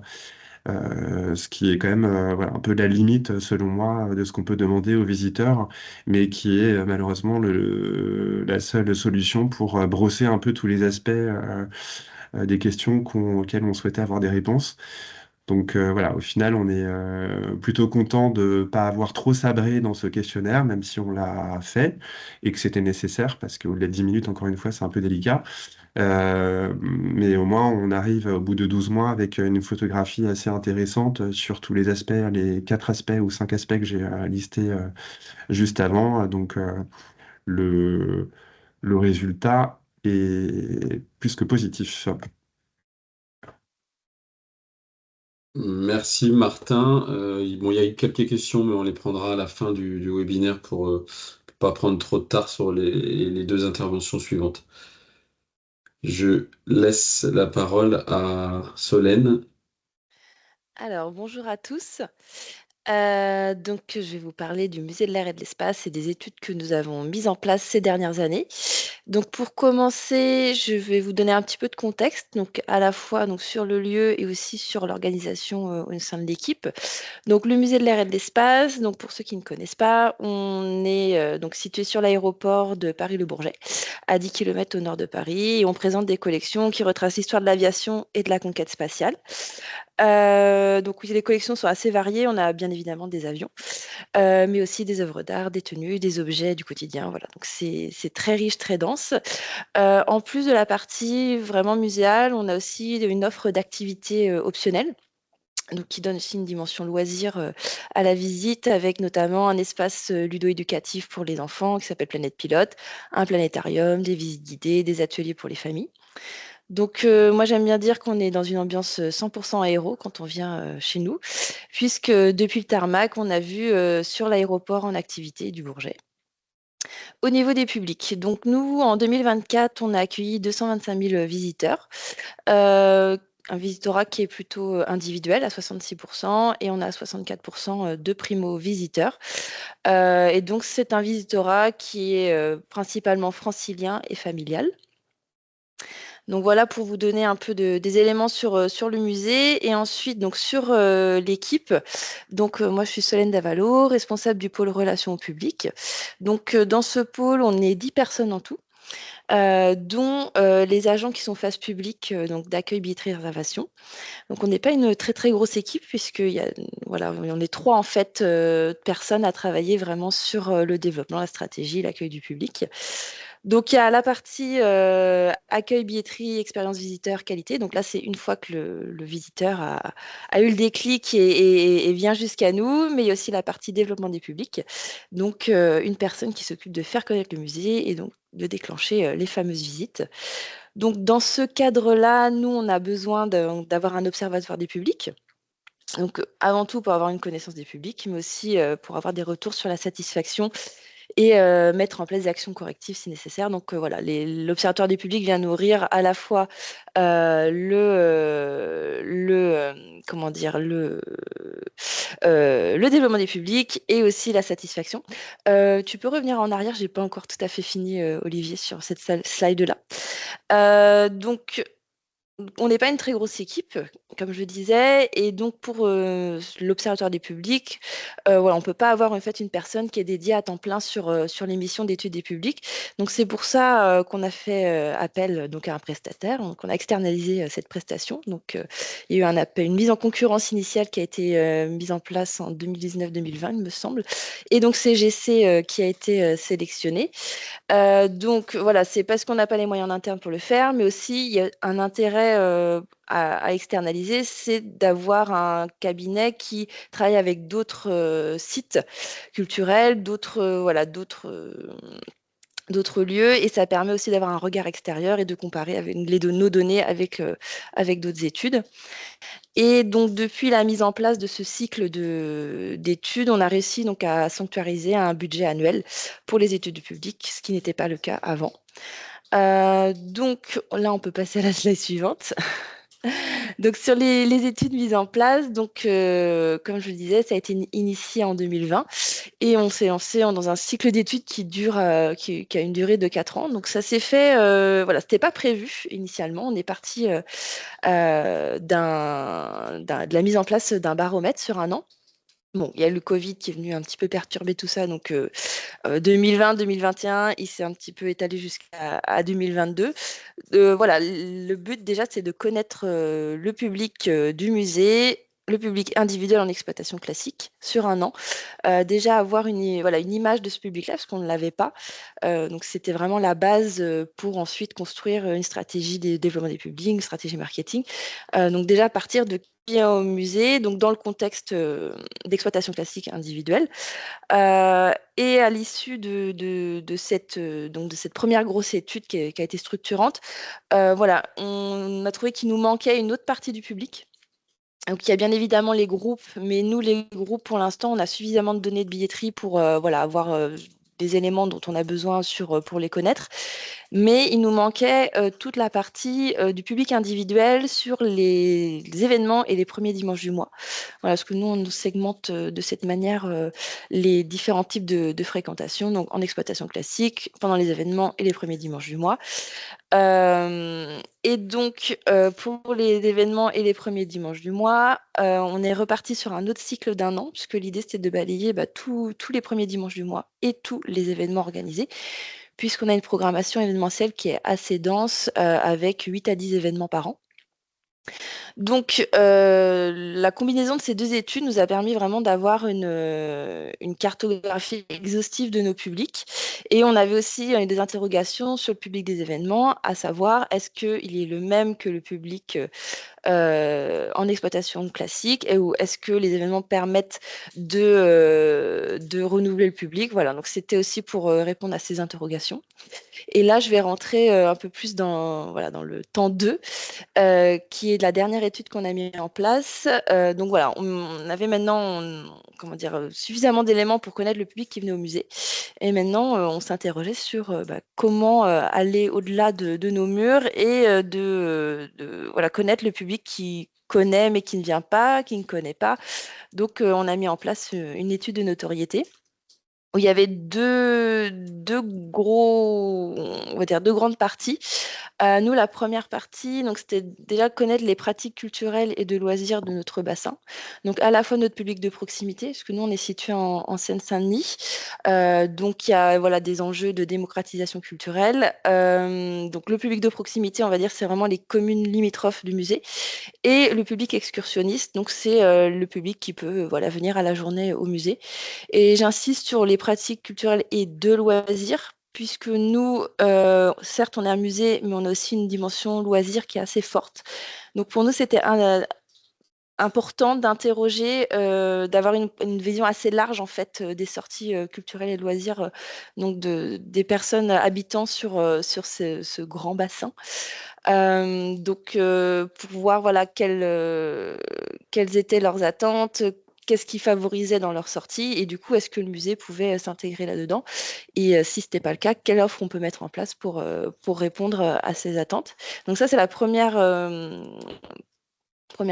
ce qui est quand même voilà, un peu la limite, selon moi, de ce qu'on peut demander aux visiteurs, mais qui est malheureusement la seule solution pour brosser un peu tous les aspects des questions auxquelles on souhaitait avoir des réponses. Donc voilà, au final, on est plutôt content de ne pas avoir trop sabré dans ce questionnaire, même si on l'a fait et que c'était nécessaire, parce qu'au-delà de 10 minutes, encore une fois, c'est un peu délicat. Mais au moins, on arrive au bout de 12 mois avec une photographie assez intéressante sur tous les aspects, les 4 aspects ou 5 aspects que j'ai listés juste avant. Donc le, le résultat est plus que positif. Merci Martin. Bon, il y a eu quelques questions, mais on les prendra à la fin du webinaire pas prendre trop de tard sur les deux interventions suivantes. Je laisse la parole à Solène. Alors, bonjour à tous. Donc, je vais vous parler du Musée de l'air et de l'espace et des études que nous avons mises en place ces dernières années. Donc, pour commencer, je vais vous donner un petit peu de contexte, donc à la fois donc, sur le lieu et aussi sur l'organisation au sein de l'équipe. Donc, le Musée de l'air et de l'espace, donc pour ceux qui ne connaissent pas, on est donc situé sur l'aéroport de Paris-Le Bourget, à 10 km au nord de Paris, et on présente des collections qui retracent l'histoire de l'aviation et de la conquête spatiale. Donc oui, les collections sont assez variées. On a bien évidemment des avions, mais aussi des œuvres d'art, des tenues, des objets du quotidien. Voilà, donc c'est très riche, très dense. En plus de la partie vraiment muséale, on a aussi une offre d'activités optionnelles. Donc, qui donne aussi une dimension loisir à la visite, avec notamment un espace ludo-éducatif pour les enfants qui s'appelle Planète Pilote, un planétarium, des visites guidées, des ateliers pour les familles. Donc, moi, j'aime bien dire qu'on est dans une ambiance 100% aéro quand on vient chez nous, puisque depuis le tarmac, on a vu sur l'aéroport en activité du Bourget. Au niveau des publics, donc nous, en 2024, on a accueilli 225 000 visiteurs. Un visitorat qui est plutôt individuel à 66% et on a 64% de primo-visiteurs. Et donc, c'est un visitorat qui est principalement francilien et familial. Donc voilà pour vous donner un peu des éléments sur le musée. Et ensuite, donc sur l'équipe, donc moi je suis Solène Davalo, responsable du pôle relations au public. Donc dans ce pôle, on est 10 personnes en tout, dont les agents qui sont face publique, donc d'accueil, billetterie, réservation. Donc on n'est pas une très très grosse équipe voilà, on est 3 en fait personnes à travailler vraiment sur le développement, la stratégie, l'accueil du public. Donc il y a la partie accueil, billetterie, expérience visiteur, qualité. Donc là, c'est une fois que le visiteur a eu le déclic et vient jusqu'à nous, mais il y a aussi la partie développement des publics. Donc une personne qui s'occupe de faire connaître le musée et donc de déclencher les fameuses visites. Donc dans ce cadre-là, nous, on a besoin d'avoir un observatoire des publics. Donc avant tout pour avoir une connaissance des publics, mais aussi pour avoir des retours sur la satisfaction et mettre en place des actions correctives si nécessaire. Donc voilà, l'Observatoire du public vient nourrir à la fois comment dire, le développement des publics et aussi la satisfaction. Tu peux revenir en arrière, j'ai pas encore tout à fait fini, Olivier, sur cette slide-là. Donc, on n'est pas une très grosse équipe, comme je disais, et donc pour l'Observatoire des publics, voilà, on ne peut pas avoir en fait une personne qui est dédiée à temps plein sur les missions d'études des publics. Donc c'est pour ça qu'on a fait appel donc, à un prestataire, donc on a externalisé cette prestation. Donc il y a eu un appel, une mise en concurrence initiale qui a été mise en place en 2019-2020, il me semble, et donc c'est GC qui a été sélectionné. Donc voilà, c'est parce qu'on n'a pas les moyens en interne pour le faire, mais aussi il y a un intérêt à externaliser, c'est d'avoir un cabinet qui travaille avec d'autres sites culturels, d'autres lieux, et ça permet aussi d'avoir un regard extérieur et de comparer avec nos données avec d'autres études. Et donc, depuis la mise en place de ce cycle d'études, on a réussi donc à sanctuariser un budget annuel pour les études du public, ce qui n'était pas le cas avant. Donc là, on peut passer à la slide suivante. Donc, sur les études mises en place, donc, comme je le disais, ça a été initié en 2020 et on s'est lancé dans un cycle d'études qui a une durée de 4 ans. Donc, ça s'est fait, voilà, c'était pas prévu initialement. On est parti de la mise en place d'un baromètre sur un an. Bon, il y a le Covid qui est venu un petit peu perturber tout ça, donc 2020-2021, il s'est un petit peu étalé jusqu'à 2022. Voilà, le but déjà, c'est de connaître le public du musée, le public individuel en exploitation classique sur un an. Déjà avoir voilà, une image de ce public-là, parce qu'on ne l'avait pas. Donc c'était vraiment la base pour ensuite construire une stratégie de développement des publics, une stratégie marketing. Donc déjà partir de qui vient au musée, donc dans le contexte d'exploitation classique individuelle. Et à l'issue de cette première grosse étude qui a été structurante, voilà, on a trouvé qu'il nous manquait une autre partie du public. Donc, il y a bien évidemment les groupes, mais nous, les groupes, pour l'instant, on a suffisamment de données de billetterie pour voilà, avoir des éléments dont on a besoin pour les connaître. Mais il nous manquait toute la partie du public individuel sur les événements et les premiers dimanches du mois. Voilà, parce que nous, on segmente de cette manière les différents types de fréquentation, donc en exploitation classique, pendant les événements et les premiers dimanches du mois. Et donc, pour les événements et les premiers dimanches du mois, on est reparti sur un autre cycle d'1 an, puisque l'idée, c'était de balayer tous les premiers dimanches du mois et tous les événements organisés, puisqu'on a une programmation événementielle qui est assez dense, avec 8 à 10 événements par an. Donc, la combinaison de ces 2 études nous a permis vraiment d'avoir une cartographie exhaustive de nos publics et on avait aussi, des interrogations sur le public des événements, à savoir est-ce qu'il est le même que le public, en exploitation classique ou est-ce que les événements permettent de renouveler le public? Voilà, donc c'était aussi pour, répondre à ces interrogations et là, je vais rentrer, un peu plus dans le temps 2 qui est de la dernière étude qu'on a mis en place. Donc voilà, on avait maintenant, comment dire, suffisamment d'éléments pour connaître le public qui venait au musée. Et maintenant, on s'interrogeait sur comment aller au-delà de nos murs et voilà, connaître le public qui connaît mais qui ne vient pas, qui ne connaît pas. Donc, on a mis en place une étude de notoriété où il y avait deux grandes parties. Nous, la première partie, donc c'était déjà connaître les pratiques culturelles et de loisirs de notre bassin. Donc à la fois notre public de proximité, parce que nous, on est situé en Seine-Saint-Denis. Donc il y a des enjeux de démocratisation culturelle. Donc le public de proximité, on va dire, c'est vraiment les communes limitrophes du musée. Et le public excursionniste, donc c'est le public qui peut venir à la journée au musée. Et j'insiste sur les pratiques culturelles et de loisirs, puisque nous, certes, on est un musée, mais on a aussi une dimension loisir qui est assez forte. Donc pour nous, c'était important d'interroger, d'avoir une vision assez large en fait des sorties culturelles et de loisirs, donc des personnes habitant sur ce grand bassin. Donc, pour voir quelles étaient leurs attentes, qu'est-ce qui favorisait dans leur sortie et du coup, est-ce que le musée pouvait s'intégrer là-dedans? Et si ce n'était pas le cas, quelle offre on peut mettre en place pour répondre à ces attentes? Donc ça, c'est la première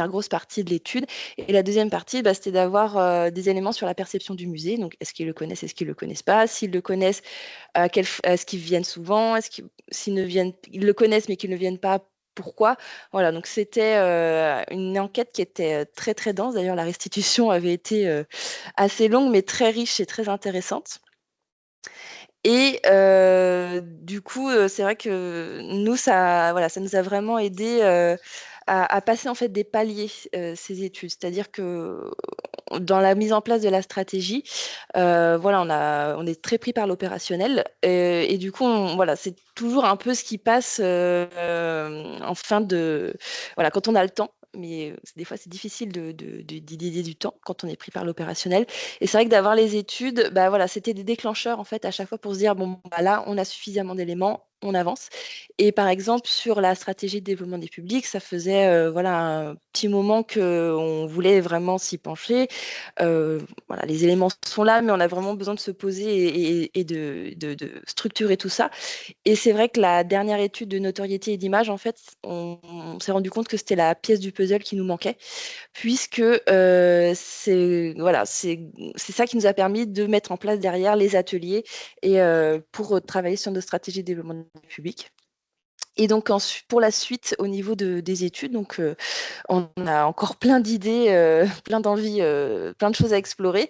grosse partie de l'étude. Et la deuxième partie, c'était d'avoir des éléments sur la perception du musée. Donc, est-ce qu'ils le connaissent, est-ce qu'ils ne le connaissent pas? S'ils le connaissent, est-ce qu'ils viennent souvent? Ils le connaissent mais qu'ils ne viennent pas, pourquoi? Voilà, donc c'était une enquête qui était très, très dense. D'ailleurs, la restitution avait été assez longue, mais très riche et très intéressante. Et du coup, c'est vrai que nous, ça nous a vraiment aidé à passer en fait des paliers, ces études. C'est-à-dire que dans la mise en place de la stratégie, on est très pris par l'opérationnel et du coup, c'est toujours un peu ce qui passe en fin de quand on a le temps. Mais des fois, c'est difficile d'y dédier du temps quand on est pris par l'opérationnel. Et c'est vrai que d'avoir les études, c'était des déclencheurs en fait à chaque fois pour se dire bon, là, on a suffisamment d'éléments, on avance. Et par exemple, sur la stratégie de développement des publics, ça faisait un petit moment qu'on voulait vraiment s'y pencher. Les éléments sont là, mais on a vraiment besoin de se poser et de structurer tout ça. Et c'est vrai que la dernière étude de notoriété et d'image, en fait, on s'est rendu compte que c'était la pièce du puzzle qui nous manquait, puisque c'est ça qui nous a permis de mettre en place derrière les ateliers et pour travailler sur nos stratégies de développement du public. Et donc pour la suite, au niveau des études, donc on a encore plein d'idées, plein d'envies, plein de choses à explorer.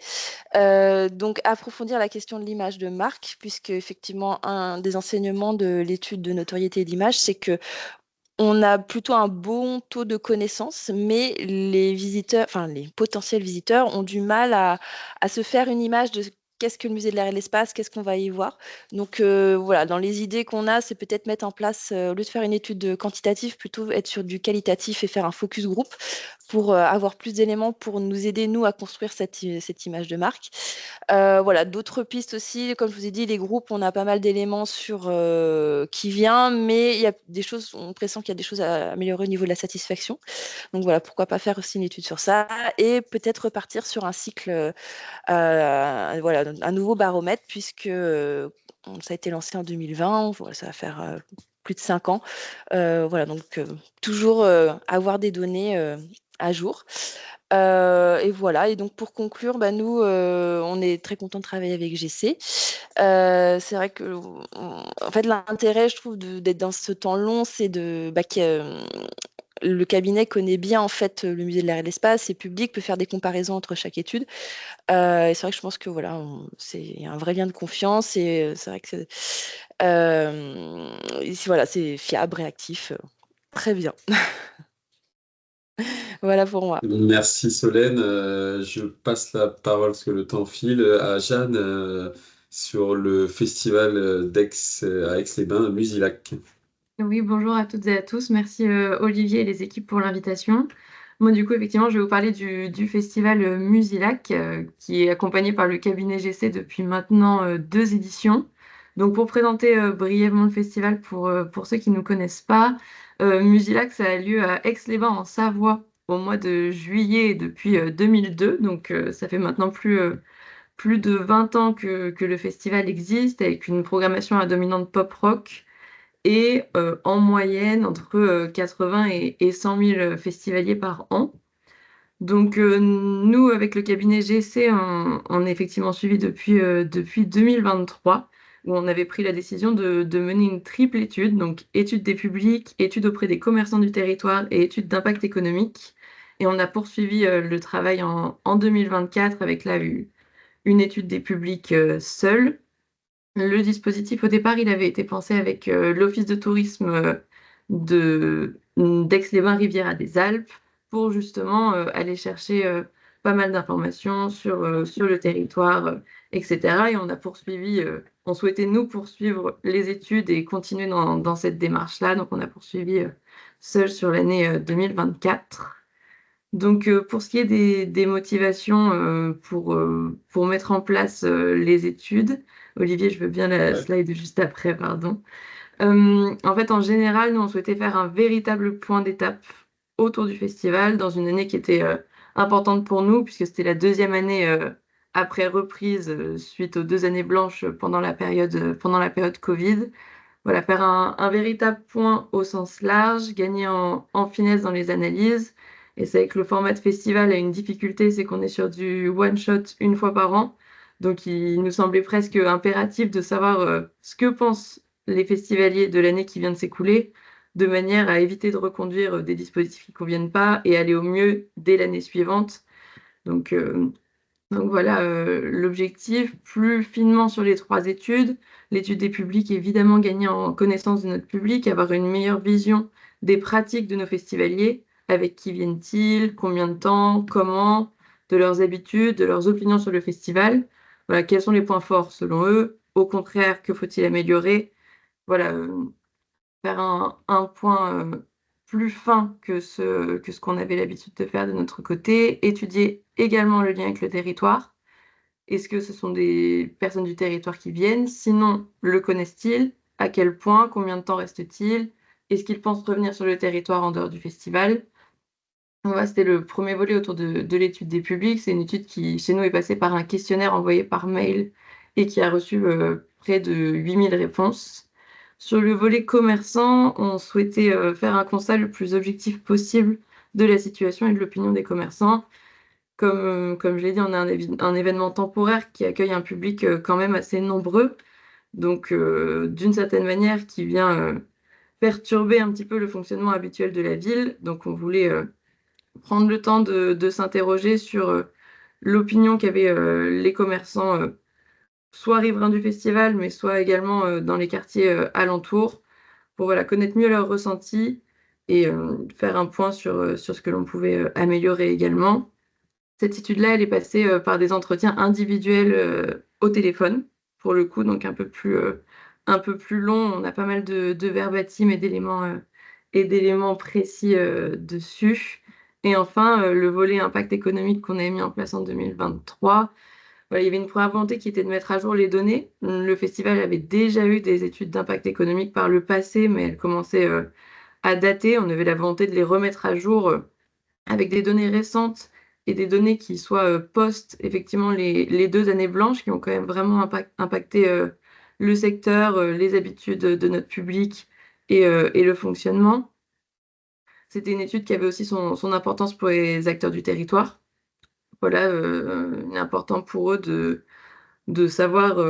Donc approfondir la question de l'image de marque, puisque effectivement un des enseignements de l'étude de notoriété et d'image, c'est que on a plutôt un bon taux de connaissance, mais les visiteurs, enfin les potentiels visiteurs ont du mal à se faire une image de qu'est-ce que le musée de l'Air et de l'Espace, qu'est-ce qu'on va y voir. Donc dans les idées qu'on a, c'est peut-être mettre en place, au lieu de faire une étude quantitative, plutôt être sur du qualitatif et faire un focus group pour avoir plus d'éléments pour nous aider, nous, à construire cette image de marque. D'autres pistes aussi, comme je vous ai dit, les groupes, on a pas mal d'éléments sur qui vient, mais il y a des choses, on pressent qu'il y a des choses à améliorer au niveau de la satisfaction. Donc pourquoi pas faire aussi une étude sur ça et peut-être repartir sur un cycle, un nouveau baromètre puisque ça a été lancé en 2020, voilà, ça va faire plus de 5 ans. Voilà, donc toujours avoir des données à jour. Et voilà, et donc pour conclure, nous, on est très content de travailler avec GC. C'est vrai que, en fait, l'intérêt, je trouve, d'être dans ce temps long, c'est que le cabinet connaît bien en fait le musée de l'air et de l'espace et public peut faire des comparaisons entre chaque étude. Et c'est vrai que je pense que voilà, c'est un vrai lien de confiance et c'est vrai que voilà, c'est fiable, réactif, très bien. Voilà pour moi. Merci Solène. Je passe la parole, parce que le temps file, à Jeanne sur le festival d'Aix, à Aix-les-Bains, Musilac. Oui, bonjour à toutes et à tous. Merci Olivier et les équipes pour l'invitation. Moi, du coup, effectivement, je vais vous parler du festival Musilac, qui est accompagné par le cabinet GC depuis maintenant 2 éditions. Donc, pour présenter brièvement le festival pour ceux qui ne nous connaissent pas, Musilac, ça a lieu à Aix-les-Bains en Savoie au mois de juillet depuis 2002. Donc, ça fait maintenant plus de 20 ans que le festival existe, avec une programmation à dominante pop-rock et en moyenne entre 80 et 100 000 festivaliers par an. Donc nous, avec le cabinet GC, on est effectivement suivi depuis 2023, où on avait pris la décision de mener une triple étude, donc étude des publics, étude auprès des commerçants du territoire et étude d'impact économique. Et on a poursuivi le travail en 2024 avec là une étude des publics seule. Le dispositif, au départ, il avait été pensé avec l'Office de tourisme d'Aix-les-Bains Riviera des Alpes pour justement aller chercher pas mal d'informations sur le territoire, etc. Et on souhaitait nous poursuivre les études et continuer dans cette démarche-là. Donc on a poursuivi seul sur l'année 2024. Donc, pour ce qui est des motivations pour mettre en place les études, Olivier, je veux bien la Ouais. slide juste après, pardon. En fait, en général, nous, on souhaitait faire un véritable point d'étape autour du festival dans une année qui était importante pour nous, puisque c'était la deuxième année après reprise suite aux 2 années blanches pendant la période Covid. Voilà, faire un véritable point au sens large, gagner en finesse dans les analyses. Et c'est vrai que le format de festival a une difficulté, c'est qu'on est sur du one-shot une fois par an. Donc il nous semblait presque impératif de savoir ce que pensent les festivaliers de l'année qui vient de s'écouler, de manière à éviter de reconduire des dispositifs qui ne conviennent pas et aller au mieux dès l'année suivante. Donc, euh, donc voilà l'objectif, plus finement sur les 3 études. L'étude des publics, évidemment, gagner en connaissance de notre public, avoir une meilleure vision des pratiques de nos festivaliers, avec qui viennent-ils, combien de temps, comment, de leurs habitudes, de leurs opinions sur le festival. Voilà, quels sont les points forts selon eux, au contraire, que faut-il améliorer. Voilà, faire un point plus fin que ce qu'on avait l'habitude de faire de notre côté, étudier également le lien avec le territoire. Est-ce que ce sont des personnes du territoire qui viennent? Sinon, le connaissent-ils? À quel point? Combien de temps restent-ils? Est-ce qu'ils pensent revenir sur le territoire en dehors du festival? Voilà, c'était le premier volet autour de l'étude des publics. C'est une étude qui, chez nous, est passée par un questionnaire envoyé par mail et qui a reçu près de 8000 réponses. Sur le volet commerçant, on souhaitait faire un constat le plus objectif possible de la situation et de l'opinion des commerçants. Comme je l'ai dit, on a un événement temporaire qui accueille un public quand même assez nombreux, donc d'une certaine manière qui vient perturber un petit peu le fonctionnement habituel de la ville. Donc on voulait prendre le temps de s'interroger sur l'opinion qu'avaient les commerçants, soit riverains du festival, mais soit également dans les quartiers alentours, pour voilà, connaître mieux leurs ressentis et faire un point sur ce que l'on pouvait améliorer également. Cette étude-là, elle est passée par des entretiens individuels au téléphone, pour le coup, donc un peu plus long. On a pas mal de verbatim et d'éléments précis dessus. Et enfin, le volet impact économique qu'on a mis en place en 2023. Voilà, il y avait une première volonté qui était de mettre à jour les données. Le festival avait déjà eu des études d'impact économique par le passé, mais elles commençaient à dater. On avait la volonté de les remettre à jour avec des données récentes et des données qui soient post effectivement les 2 années blanches qui ont quand même vraiment impacté le secteur, les habitudes de notre public et le fonctionnement. C'était une étude qui avait aussi son importance pour les acteurs du territoire. Voilà, il est important pour eux de savoir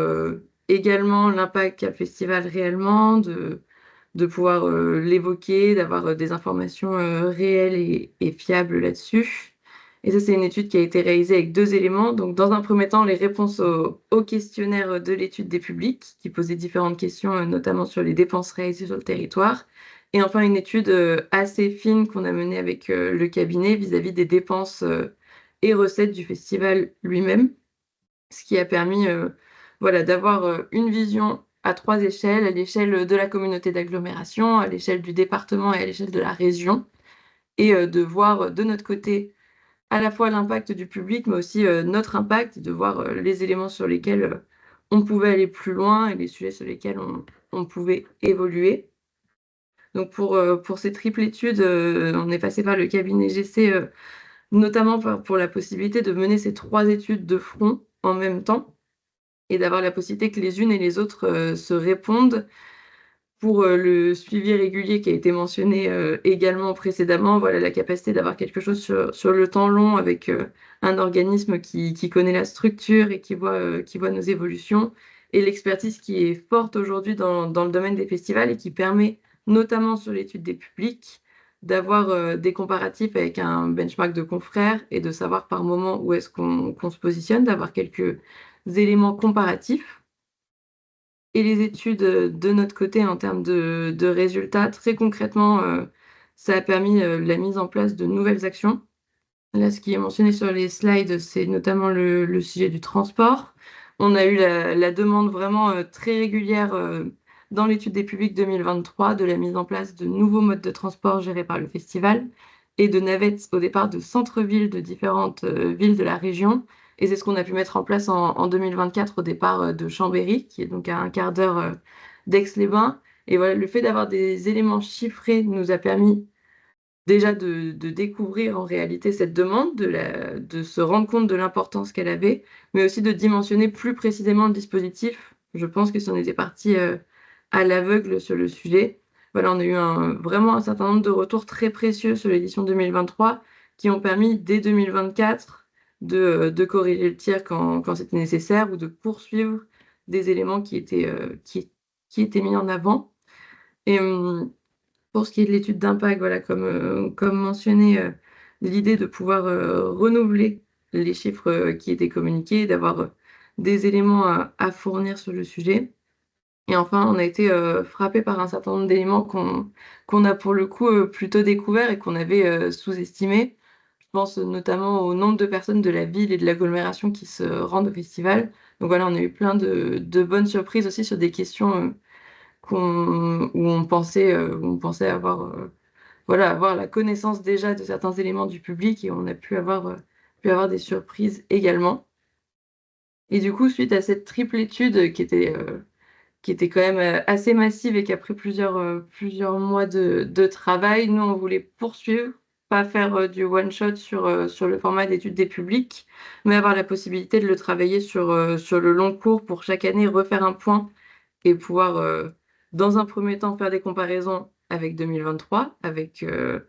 également l'impact qu'a le festival réellement, de pouvoir l'évoquer, d'avoir des informations réelles et fiables là-dessus. Et ça, c'est une étude qui a été réalisée avec 2 éléments. Donc, dans un premier temps, les réponses au questionnaire de l'étude des publics, qui posait différentes questions, notamment sur les dépenses réalisées sur le territoire. Et enfin, une étude assez fine qu'on a menée avec le cabinet vis-à-vis des dépenses et recettes du festival lui-même, ce qui a permis voilà, d'avoir une vision à 3 échelles, à l'échelle de la communauté d'agglomération, à l'échelle du département et à l'échelle de la région, et de voir de notre côté à la fois l'impact du public, mais aussi notre impact, de voir les éléments sur lesquels on pouvait aller plus loin et les sujets sur lesquels on pouvait évoluer. Donc pour ces triples études, on est passé par le cabinet GC, notamment pour la possibilité de mener ces 3 études de front en même temps et d'avoir la possibilité que les unes et les autres se répondent. Pour le suivi régulier qui a été mentionné également précédemment, voilà, la capacité d'avoir quelque chose sur le temps long avec un organisme qui connaît la structure et qui voit nos évolutions, et l'expertise qui est forte aujourd'hui dans le domaine des festivals et qui permet, notamment sur l'étude des publics, d'avoir des comparatifs avec un benchmark de confrères et de savoir par moment où est-ce qu'on se positionne, d'avoir quelques éléments comparatifs. Et les études, de notre côté en termes de résultats, très concrètement, ça a permis la mise en place de nouvelles actions. Là, ce qui est mentionné sur les slides, c'est notamment le sujet du transport. On a eu la demande vraiment très régulière dans l'étude des publics 2023 de la mise en place de nouveaux modes de transport gérés par le festival et de navettes au départ de centres-villes de différentes villes de la région. Et c'est ce qu'on a pu mettre en place en 2024 au départ de Chambéry, qui est donc à un quart d'heure d'Aix-les-Bains. Et voilà, le fait d'avoir des éléments chiffrés nous a permis déjà de découvrir en réalité cette demande, de se rendre compte de l'importance qu'elle avait, mais aussi de dimensionner plus précisément le dispositif. Je pense que si on était parti à l'aveugle sur le sujet, voilà, on a eu vraiment un certain nombre de retours très précieux sur l'édition 2023 qui ont permis dès 2024 de corriger le tir quand c'était nécessaire ou de poursuivre des éléments qui étaient mis en avant. Et pour ce qui est de l'étude d'impact, voilà, comme mentionné, l'idée de pouvoir renouveler les chiffres qui étaient communiqués, d'avoir des éléments à fournir sur le sujet. Et enfin, on a été frappé par un certain nombre d'éléments qu'on a pour le coup plutôt découverts et qu'on avait sous-estimés. Je pense notamment au nombre de personnes de la ville et de l'agglomération qui se rendent au festival. Donc voilà, on a eu plein de bonnes surprises aussi sur des questions où on pensait avoir, voilà, avoir la connaissance déjà de certains éléments du public, et on a pu avoir des surprises également. Et du coup, suite à cette triple étude qui était quand même assez massive et qui a pris plusieurs mois de travail, nous, on voulait poursuivre, pas faire du one-shot sur le format d'études des publics, mais avoir la possibilité de le travailler sur le long cours pour chaque année refaire un point et pouvoir, dans un premier temps, faire des comparaisons avec 2023, avec ce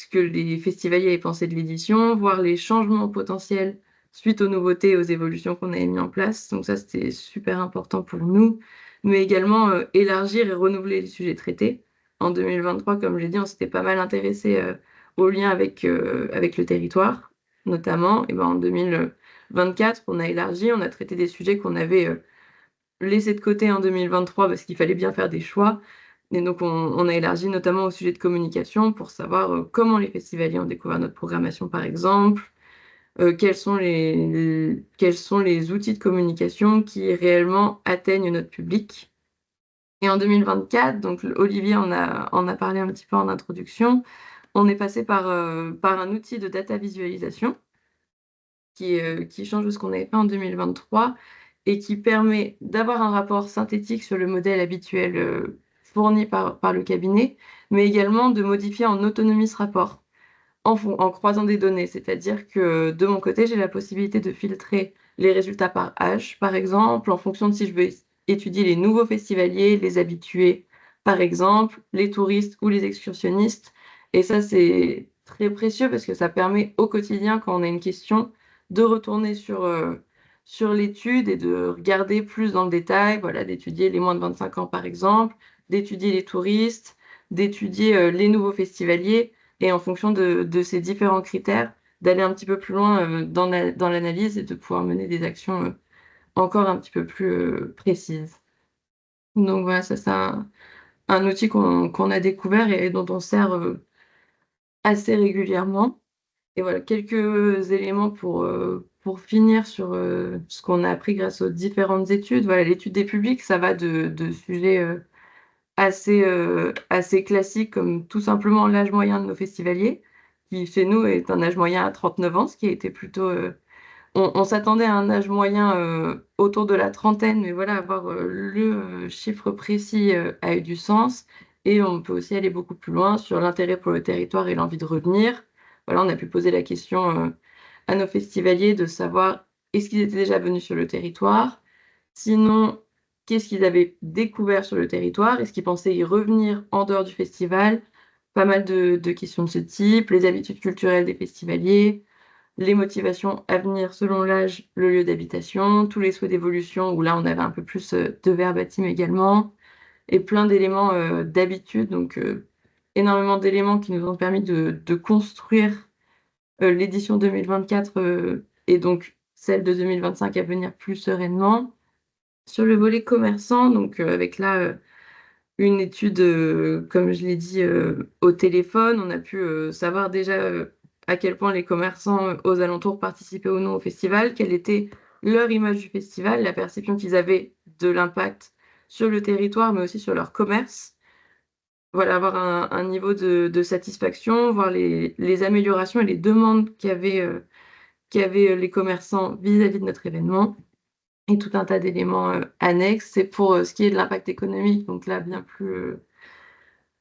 que les festivaliers avaient pensé de l'édition, voir les changements potentiels suite aux nouveautés et aux évolutions qu'on avait mis en place. Donc ça, c'était super important pour nous, mais également élargir et renouveler les sujets traités. En 2023, comme je l'ai dit, on s'était pas mal intéressé aux liens avec le territoire, notamment. Et ben, en 2024, on a élargi, on a traité des sujets qu'on avait laissé de côté en 2023 parce qu'il fallait bien faire des choix. Et donc, on a élargi notamment au sujet de communication pour savoir comment les festivaliers ont découvert notre programmation, par exemple, quels sont les outils de communication qui réellement atteignent notre public. Et en 2024, donc Olivier en a parlé un petit peu en introduction, on est passé par un outil de data visualisation qui change de ce qu'on avait fait en 2023 et qui permet d'avoir un rapport synthétique sur le modèle habituel fourni par le cabinet, mais également de modifier en autonomie ce rapport. en croisant des données. C'est-à-dire que de mon côté, j'ai la possibilité de filtrer les résultats par âge, par exemple, en fonction de si je veux étudier les nouveaux festivaliers, les habitués, par exemple, les touristes ou les excursionnistes. Et ça, c'est très précieux parce que ça permet au quotidien, quand on a une question, de retourner sur l'étude et de regarder plus dans le détail, voilà, d'étudier les moins de 25 ans, par exemple, d'étudier les touristes, d'étudier les nouveaux festivaliers et en fonction de ces différents critères, d'aller un petit peu plus loin dans l'analyse et de pouvoir mener des actions encore un petit peu plus précises. Donc voilà, ça c'est un outil qu'on a découvert et dont on sert assez régulièrement. Et voilà, quelques éléments pour finir sur ce qu'on a appris grâce aux différentes études. Voilà, l'étude des publics, ça va de sujets assez classiques comme tout simplement l'âge moyen de nos festivaliers, qui chez nous est un âge moyen à 39 ans, ce qui a été plutôt on s'attendait à un âge moyen autour de la trentaine, mais voilà, avoir le chiffre précis a eu du sens. Et on peut aussi aller beaucoup plus loin sur l'intérêt pour le territoire et l'envie de revenir. Voilà, on a pu poser la question à nos festivaliers de savoir est-ce qu'ils étaient déjà venus sur le territoire? Sinon, qu'est-ce qu'ils avaient découvert sur le territoire? Est-ce qu'ils pensaient y revenir en dehors du festival? Pas mal de questions de ce type, les habitudes culturelles des festivaliers, les motivations à venir selon l'âge, le lieu d'habitation, tous les souhaits d'évolution où là on avait un peu plus de verbatim également, et plein d'éléments d'habitude, donc énormément d'éléments qui nous ont permis de construire l'édition 2024 et donc celle de 2025 à venir plus sereinement. Sur le volet commerçant, donc avec là une étude, comme je l'ai dit, au téléphone, on a pu savoir déjà à quel point les commerçants aux alentours participaient ou non au festival, quelle était leur image du festival, la perception qu'ils avaient de l'impact sur le territoire, mais aussi sur leur commerce. Voilà, avoir un niveau de satisfaction, voir les améliorations et les demandes qu'avaient les commerçants vis-à-vis de notre événement et tout un tas d'éléments annexes. C'est pour ce qui est de l'impact économique, donc là,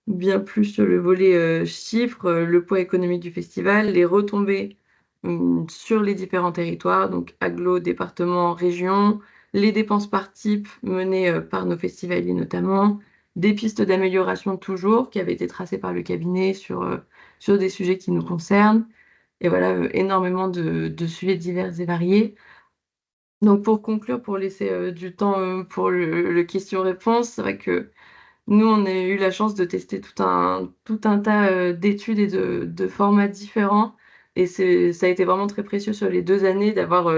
bien plus sur le volet chiffres, le poids économique du festival, les retombées sur les différents territoires, donc agglo, département, région, les dépenses par type menées par nos festivaliers notamment, des pistes d'amélioration toujours qui avaient été tracées par le cabinet sur des sujets qui nous concernent, et voilà, énormément de sujets divers et variés. Donc pour conclure, pour laisser du temps pour le question-réponse, c'est vrai que nous, on a eu la chance de tester tout un tas d'études et de formats différents. Et ça a été vraiment très précieux sur les 2 années d'avoir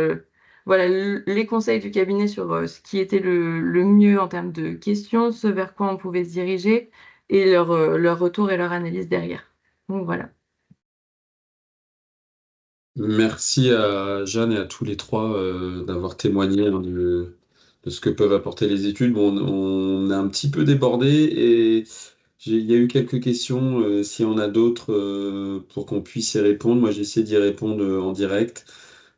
voilà, les conseils du cabinet sur ce qui était le mieux en termes de questions, ce vers quoi on pouvait se diriger, et leur retour et leur analyse derrière. Donc voilà. Merci à Jeanne et à tous les trois d'avoir témoigné de ce que peuvent apporter les études. Bon, on a un petit peu débordé et il y a eu quelques questions. S'il y en a d'autres pour qu'on puisse y répondre, moi j'ai essayé d'y répondre en direct.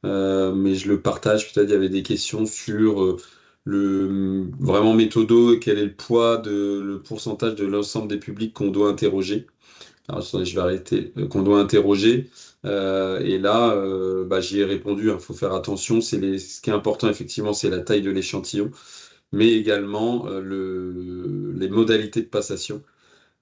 Mais je le partage. Peut-être il y avait des questions sur vraiment méthodo, quel est le poids le pourcentage de l'ensemble des publics qu'on doit interroger. Alors, attendez, je vais arrêter. Qu'on doit interroger. Et là, bah, j'y ai répondu. Il faut faire attention. Ce qui est important, effectivement, c'est la taille de l'échantillon, mais également les modalités de passation.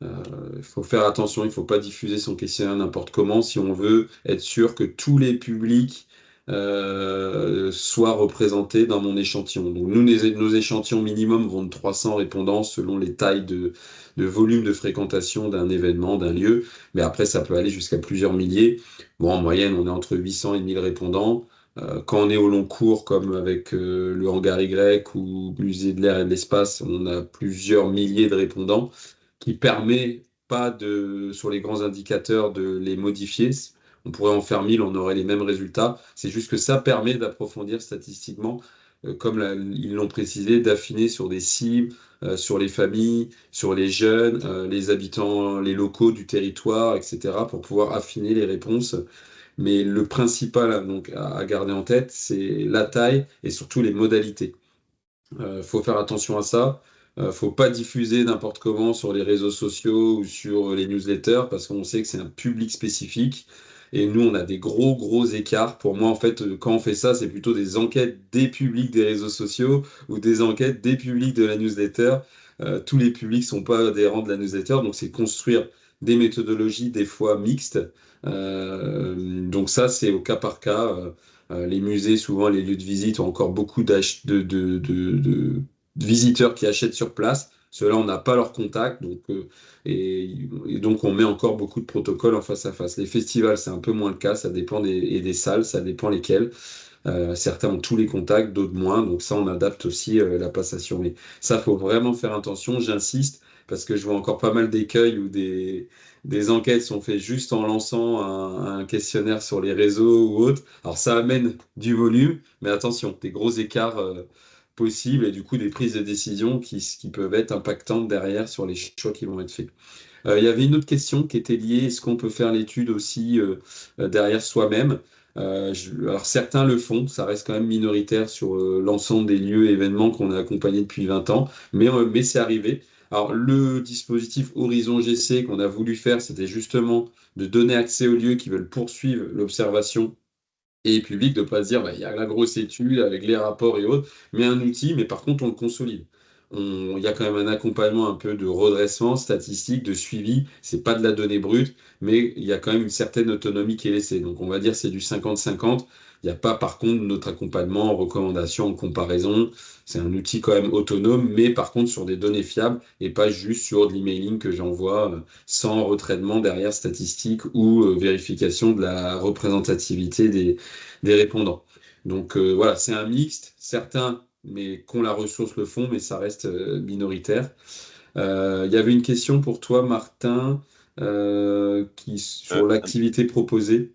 Il faut faire attention. Il ne faut pas diffuser son questionnaire n'importe comment si on veut être sûr que tous les publics soient représentés dans mon échantillon. Donc, nous, nos échantillons minimum vont de 300 répondants selon les tailles de volume de fréquentation d'un événement, d'un lieu. Mais après, ça peut aller jusqu'à plusieurs milliers. Bon, en moyenne, on est entre 800 et 1000 répondants. Quand on est au long cours, comme avec le Hangar Y ou Musée de l'air et de l'espace, on a plusieurs milliers de répondants qui permet pas sur les grands indicateurs de les modifier. On pourrait en faire 1000, on aurait les mêmes résultats. C'est juste que ça permet d'approfondir statistiquement, comme ils l'ont précisé, d'affiner sur des cibles, sur les familles, sur les jeunes, les habitants, les locaux du territoire, etc., pour pouvoir affiner les réponses. Mais le principal donc, à garder en tête, c'est la taille et surtout les modalités. Faut faire attention à ça. Faut pas diffuser n'importe comment sur les réseaux sociaux ou sur les newsletters parce qu'on sait que c'est un public spécifique. Et nous, on a des gros écarts. Pour moi, en fait, quand on fait ça, c'est plutôt des enquêtes des publics des réseaux sociaux ou des enquêtes des publics de la newsletter. Tous les publics sont pas adhérents de la newsletter, donc c'est construire des méthodologies des fois mixtes. Donc ça, c'est au cas par cas. Les musées, souvent, les lieux de visite ont encore beaucoup de visiteurs qui achètent sur place. Ceux-là, on n'a pas leur contact, et donc on met encore beaucoup de protocoles en face à face. Les festivals, c'est un peu moins le cas, ça dépend des salles, ça dépend lesquelles. Certains ont tous les contacts, d'autres moins, donc ça, on adapte aussi la passation. Mais ça, faut vraiment faire attention, j'insiste, parce que je vois encore pas mal d'écueils où des enquêtes sont faites juste en lançant un questionnaire sur les réseaux ou autre. Alors ça amène du volume, mais attention, des gros écarts possibles et du coup des prises de décision qui peuvent être impactantes derrière sur les choix qui vont être faits. Il y avait une autre question qui était liée, est-ce qu'on peut faire l'étude aussi derrière soi-même? Alors certains le font, ça reste quand même minoritaire sur l'ensemble des lieux et événements qu'on a accompagnés depuis 20 ans, mais c'est arrivé. Alors le dispositif Horizon GC qu'on a voulu faire, c'était justement de donner accès aux lieux qui veulent poursuivre l'observation et public, de ne pas se dire, bah, il y a la grosse étude avec les rapports et autres, mais un outil, mais par contre, on le consolide. Il y a quand même un accompagnement un peu de redressement statistique, de suivi. C'est pas de la donnée brute, mais il y a quand même une certaine autonomie qui est laissée. Donc, on va dire c'est du 50-50. Il n'y a pas, par contre, notre accompagnement en recommandation, en comparaison. C'est un outil quand même autonome, mais par contre sur des données fiables et pas juste sur de l'emailing que j'envoie sans retraitement derrière statistique ou vérification de la représentativité des répondants. Donc voilà, c'est un mixte. Certains, mais qu'on la ressource le font, mais ça reste minoritaire. Il y avait une question pour toi, Martin, sur l'activité proposée.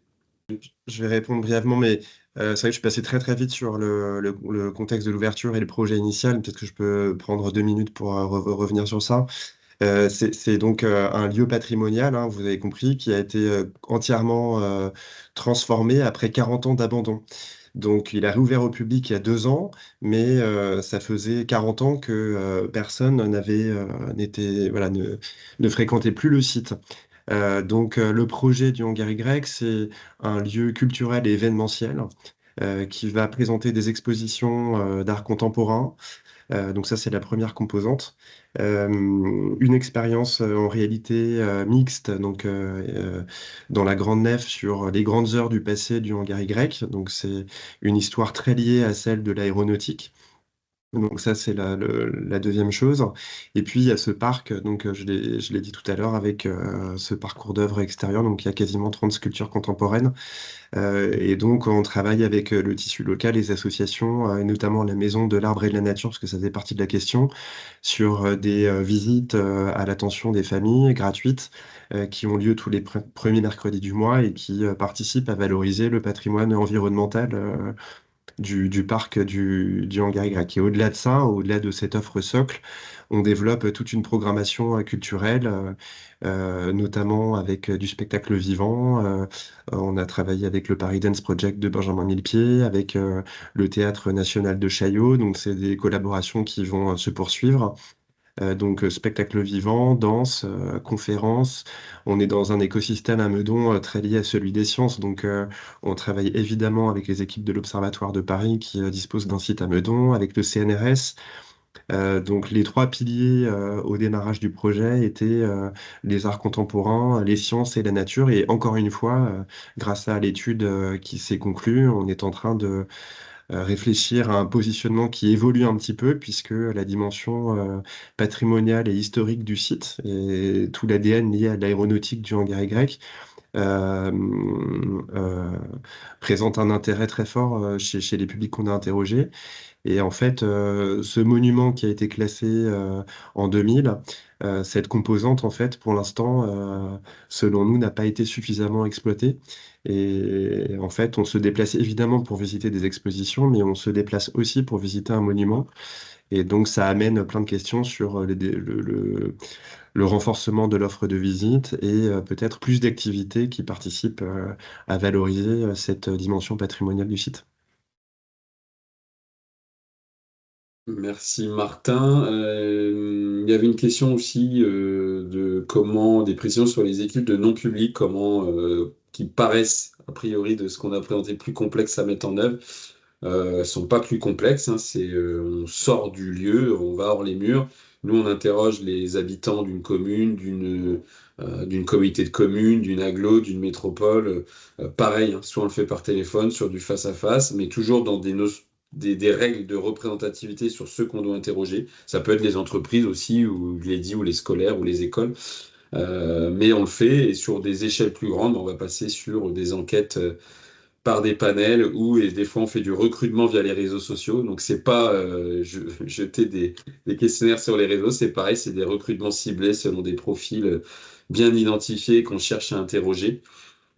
Je vais répondre brièvement, mais c'est vrai que je suis passé très vite sur le contexte de l'ouverture et le projet initial. Peut-être que je peux prendre 2 minutes pour revenir sur ça. C'est donc un lieu patrimonial, hein, vous avez compris, qui a été entièrement transformé après 40 ans d'abandon. Donc, il a réouvert au public il y a 2 ans, mais ça faisait 40 ans que personne voilà, ne fréquentait plus le site. Donc, le projet du Hangar Y, c'est un lieu culturel et événementiel qui va présenter des expositions d'art contemporain. Donc ça, c'est la première composante. Une expérience en réalité mixte, donc dans la grande nef sur les grandes heures du passé du Hangar Y. Donc c'est une histoire très liée à celle de l'aéronautique. Donc ça, c'est la deuxième chose. Et puis, il y a ce parc, donc je l'ai dit tout à l'heure, avec ce parcours d'œuvres extérieures. Donc, il y a quasiment 30 sculptures contemporaines. Et donc, on travaille avec le tissu local, les associations, et notamment la Maison de l'Arbre et de la Nature, parce que ça faisait partie de la question, sur des visites à l'attention des familles gratuites qui ont lieu tous les premiers mercredis du mois et qui participent à valoriser le patrimoine environnemental du parc du Hangar Y. Et au-delà de ça, au-delà de cette offre socle, on développe toute une programmation culturelle, notamment avec du spectacle vivant. On a travaillé avec le Paris Dance Project de Benjamin Millepied, avec le Théâtre National de Chaillot. Donc, c'est des collaborations qui vont se poursuivre. Donc spectacle vivant, danse, conférences. On est dans un écosystème à Meudon très lié à celui des sciences. Donc on travaille évidemment avec les équipes de l'Observatoire de Paris qui disposent d'un site à Meudon, avec le CNRS. Donc les trois piliers au démarrage du projet étaient les arts contemporains, les sciences et la nature. Et encore une fois, grâce à l'étude qui s'est conclue, on est en train de réfléchir à un positionnement qui évolue un petit peu, puisque la dimension patrimoniale et historique du site et tout l'ADN lié à l'aéronautique du Hangar Y euh, euh, présente un intérêt très fort chez les publics qu'on a interrogés. Et en fait, ce monument qui a été classé en 2000, cette composante, en fait, pour l'instant, selon nous, n'a pas été suffisamment exploitée. Et en fait, on se déplace évidemment pour visiter des expositions, mais on se déplace aussi pour visiter un monument. Et donc, ça amène plein de questions sur le renforcement de l'offre de visite et peut-être plus d'activités qui participent à valoriser cette dimension patrimoniale du site. Merci Martin. Il y avait une question aussi de comment, des précisions sur les études de non-public, comment qui paraissent, a priori, de ce qu'on a présenté, plus complexes à mettre en œuvre, sont pas plus complexes, hein. On sort du lieu, on va hors les murs. Nous, on interroge les habitants d'une commune, d'une communauté de communes, d'une agglo, d'une métropole. Pareil, hein, soit on le fait par téléphone, sur du face-à-face, mais toujours dans des règles de représentativité sur ceux qu'on doit interroger. Ça peut être les entreprises aussi, ou je l'ai dit, ou les scolaires, ou les écoles. Mais on le fait, et sur des échelles plus grandes, on va passer sur des enquêtes par des panels et des fois on fait du recrutement via les réseaux sociaux. Donc c'est pas jeter des questionnaires sur les réseaux, c'est pareil, c'est des recrutements ciblés selon des profils bien identifiés qu'on cherche à interroger.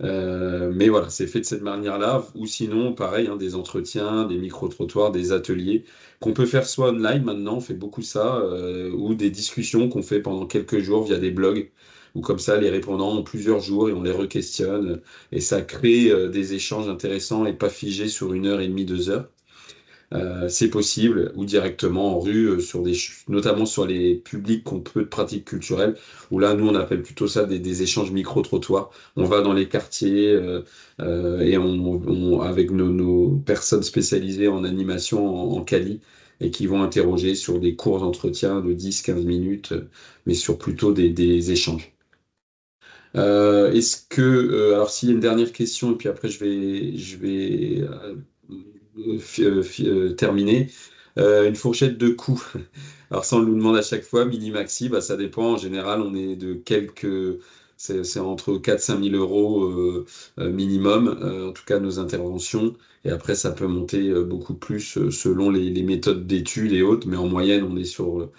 Mais voilà, c'est fait de cette manière-là. Ou sinon, pareil, hein, des entretiens, des micro-trottoirs, des ateliers qu'on peut faire soit online maintenant, on fait beaucoup ça, ou des discussions qu'on fait pendant quelques jours via des blogs, où comme ça, les répondants ont plusieurs jours et on les re-questionne. Et ça crée des échanges intéressants et pas figés sur 1 heure et demie, 2 heures. C'est possible, ou directement en rue, notamment sur les publics qui ont peu de pratiques culturelles, où là, nous, on appelle plutôt ça des échanges micro-trottoirs. On va dans les quartiers et avec nos personnes spécialisées en animation en Cali, et qui vont interroger sur des courts entretiens de 10-15 minutes, mais sur plutôt des échanges. Alors s'il y a une dernière question, et puis après je vais terminer. Une fourchette de coûts. Alors ça, on nous demande à chaque fois, mini-maxi, bah, ça dépend. En général, on est de quelques... C'est entre 4 000 et 5 000 euros minimum, en tout cas nos interventions. Et après, ça peut monter beaucoup plus selon les méthodes d'études et autres. Mais en moyenne, on est sur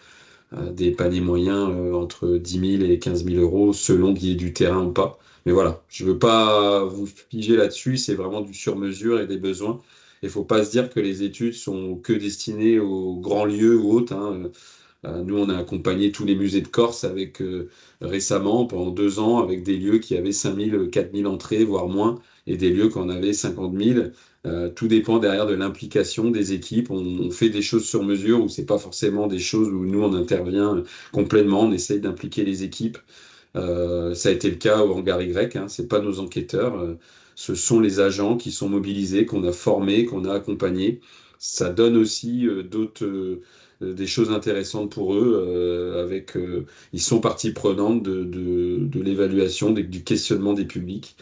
des paniers moyens entre 10 000 et 15 000 euros, selon qu'il y ait du terrain ou pas. Mais voilà, je veux pas vous figer là-dessus, c'est vraiment du sur-mesure et des besoins. Il faut pas se dire que les études sont que destinées aux grands lieux ou autres, hein. Nous, on a accompagné tous les musées de Corse récemment, pendant 2 ans, avec des lieux qui avaient 5 000, 4 000 entrées, voire moins, et des lieux qui en avaient 50 000. Tout dépend derrière de l'implication des équipes. On fait des choses sur mesure, ou c'est pas forcément des choses où nous, on intervient complètement. On essaye d'impliquer les équipes. Ça a été le cas au Hangar Y, hein. C'est pas nos enquêteurs. Ce sont les agents qui sont mobilisés, qu'on a formés, qu'on a accompagnés. Ça donne aussi des choses intéressantes pour eux, ils sont partie prenante de l'évaluation, du questionnement des publics.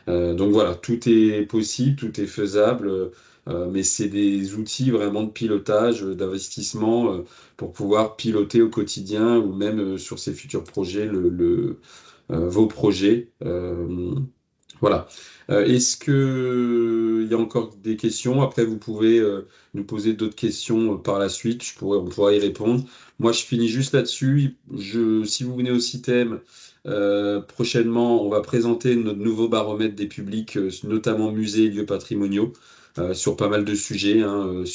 Donc voilà, tout est possible, tout est faisable, mais c'est des outils vraiment de pilotage, d'investissement, pour pouvoir piloter au quotidien ou même sur ces futurs projets, vos projets. Voilà. Est-ce que il y a encore des questions? Après, vous pouvez nous poser d'autres questions par la suite. On pourra y répondre. Moi, je finis juste là-dessus. Si vous venez au CITEM, prochainement, on va présenter notre nouveau baromètre des publics, notamment musées et lieux patrimoniaux, sur pas mal de sujets, hein,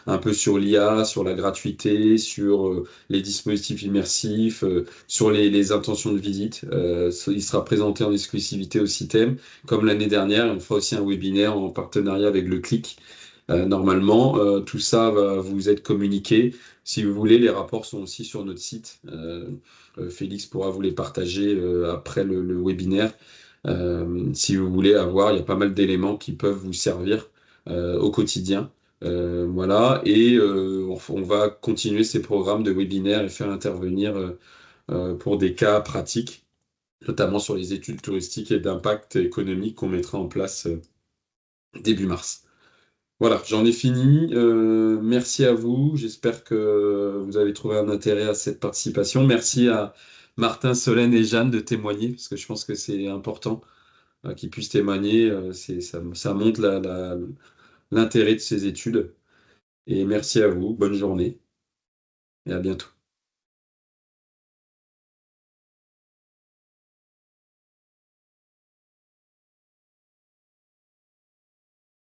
un peu sur l'IA, sur la gratuité, sur les dispositifs immersifs, sur les intentions de visite. Il sera présenté en exclusivité au CITEM, comme l'année dernière. Et on fera aussi un webinaire en partenariat avec le CLIC. Normalement, tout ça va vous être communiqué. Si vous voulez, les rapports sont aussi sur notre site. Félix pourra vous les partager après le webinaire. Si vous voulez il y a pas mal d'éléments qui peuvent vous servir au quotidien. Voilà, et on va continuer ces programmes de webinaires et faire intervenir pour des cas pratiques, notamment sur les études touristiques et d'impact économique qu'on mettra en place début mars. Voilà, j'en ai fini. Merci à vous. J'espère que vous avez trouvé un intérêt à cette participation. Merci à Martin, Solène et Jeanne de témoigner, parce que je pense que c'est important qu'ils puissent témoigner. Ça montre l'intérêt de ces études. Et merci à vous. Bonne journée et à bientôt.